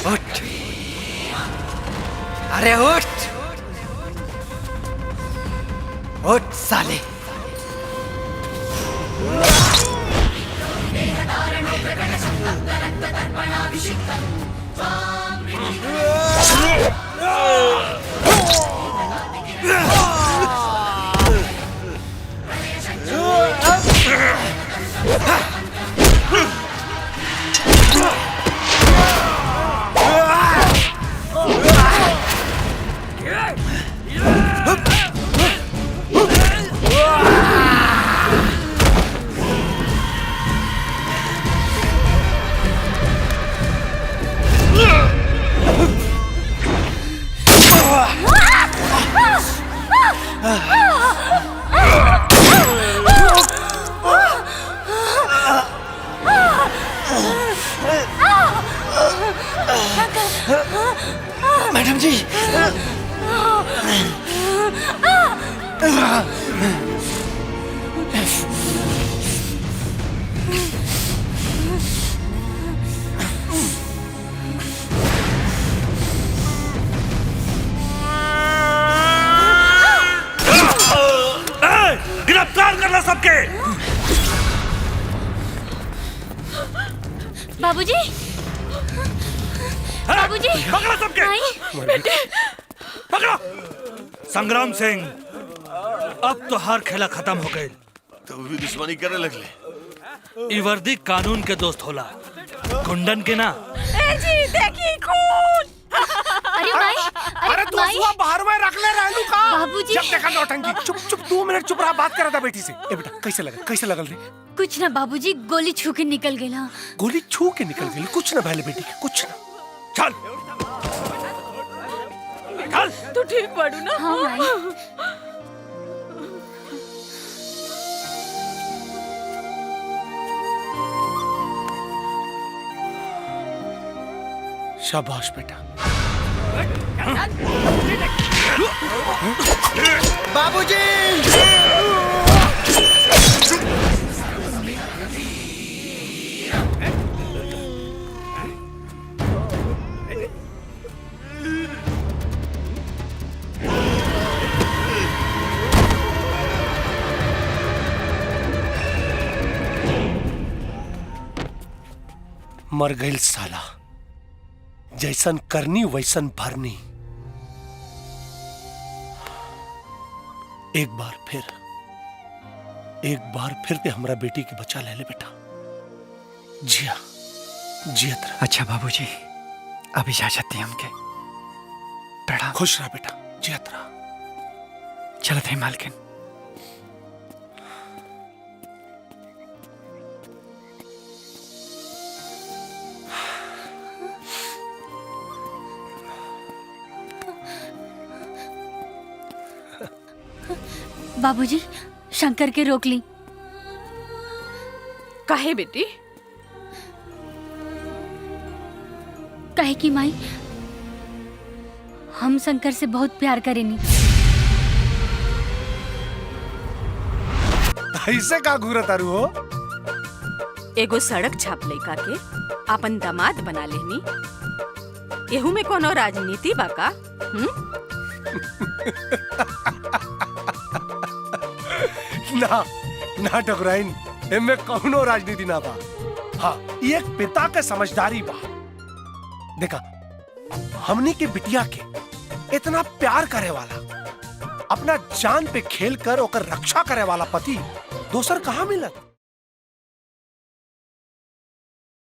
उठ। अरे उठ उठ साले। मैडम जी गिरफ्तार करना सबके। बाबूजी बाबूजी पकड़ो सबके। बेटे पकड़ो। संग्राम सिंह, अब तो हर खेला खत्म हो गए। तो भी दुश्मनी करे लगले। ई वर्दी कानून के दोस्त होला, गुंडन के ना। ए जी देखी खून। अरे भाई अरे तू सुआ बाहर में रख ले रहलू का। बाबूजी। जब देखा नौटंकी। चुप चुप 2 मिनट चुप रहा, बात करा था बेटी से। ए बेटा कैसे लगल रे? कुछ ना बाबूजी, गोली छू के निकल गई। हाँ गोली छू के निकल गई, कुछ ना पहले बेटी के, कुछ ना। चल चल। तू ठीक पड़ू ना? हाँ भाई। शाबाश बेटा। बाबूजी मर गई साला, जैसन करनी वैसन भरनी। एक बार फिर ते हमरा बेटी के बचा ले बेटा। जियत रह। अच्छा बाबूजी, अब इजाजत दी हमके। प्रणाम। खुश रह बेटा, जियत रह। चलत है मालकिन। बाबूजी शंकर के रोक ली। काहे बेटी? काहे की माई हम शंकर से बहुत प्यार करेनी। ऐसे का घूरत तारू हो? एगो सड़क छाप लइका के अपन दामाद बना लेनी, एहू में कोनो राजनीति बा का? ना ना टकराइन, एमे कौनो राजनीति ना बा। हाँ, ये एक पिता के समझदारी बा। देखा, हमनी के बिटिया के इतना प्यार करे वाला, अपना जान पे खेल कर ओकर रक्षा करे वाला पति दोसर कहाँ मिलत?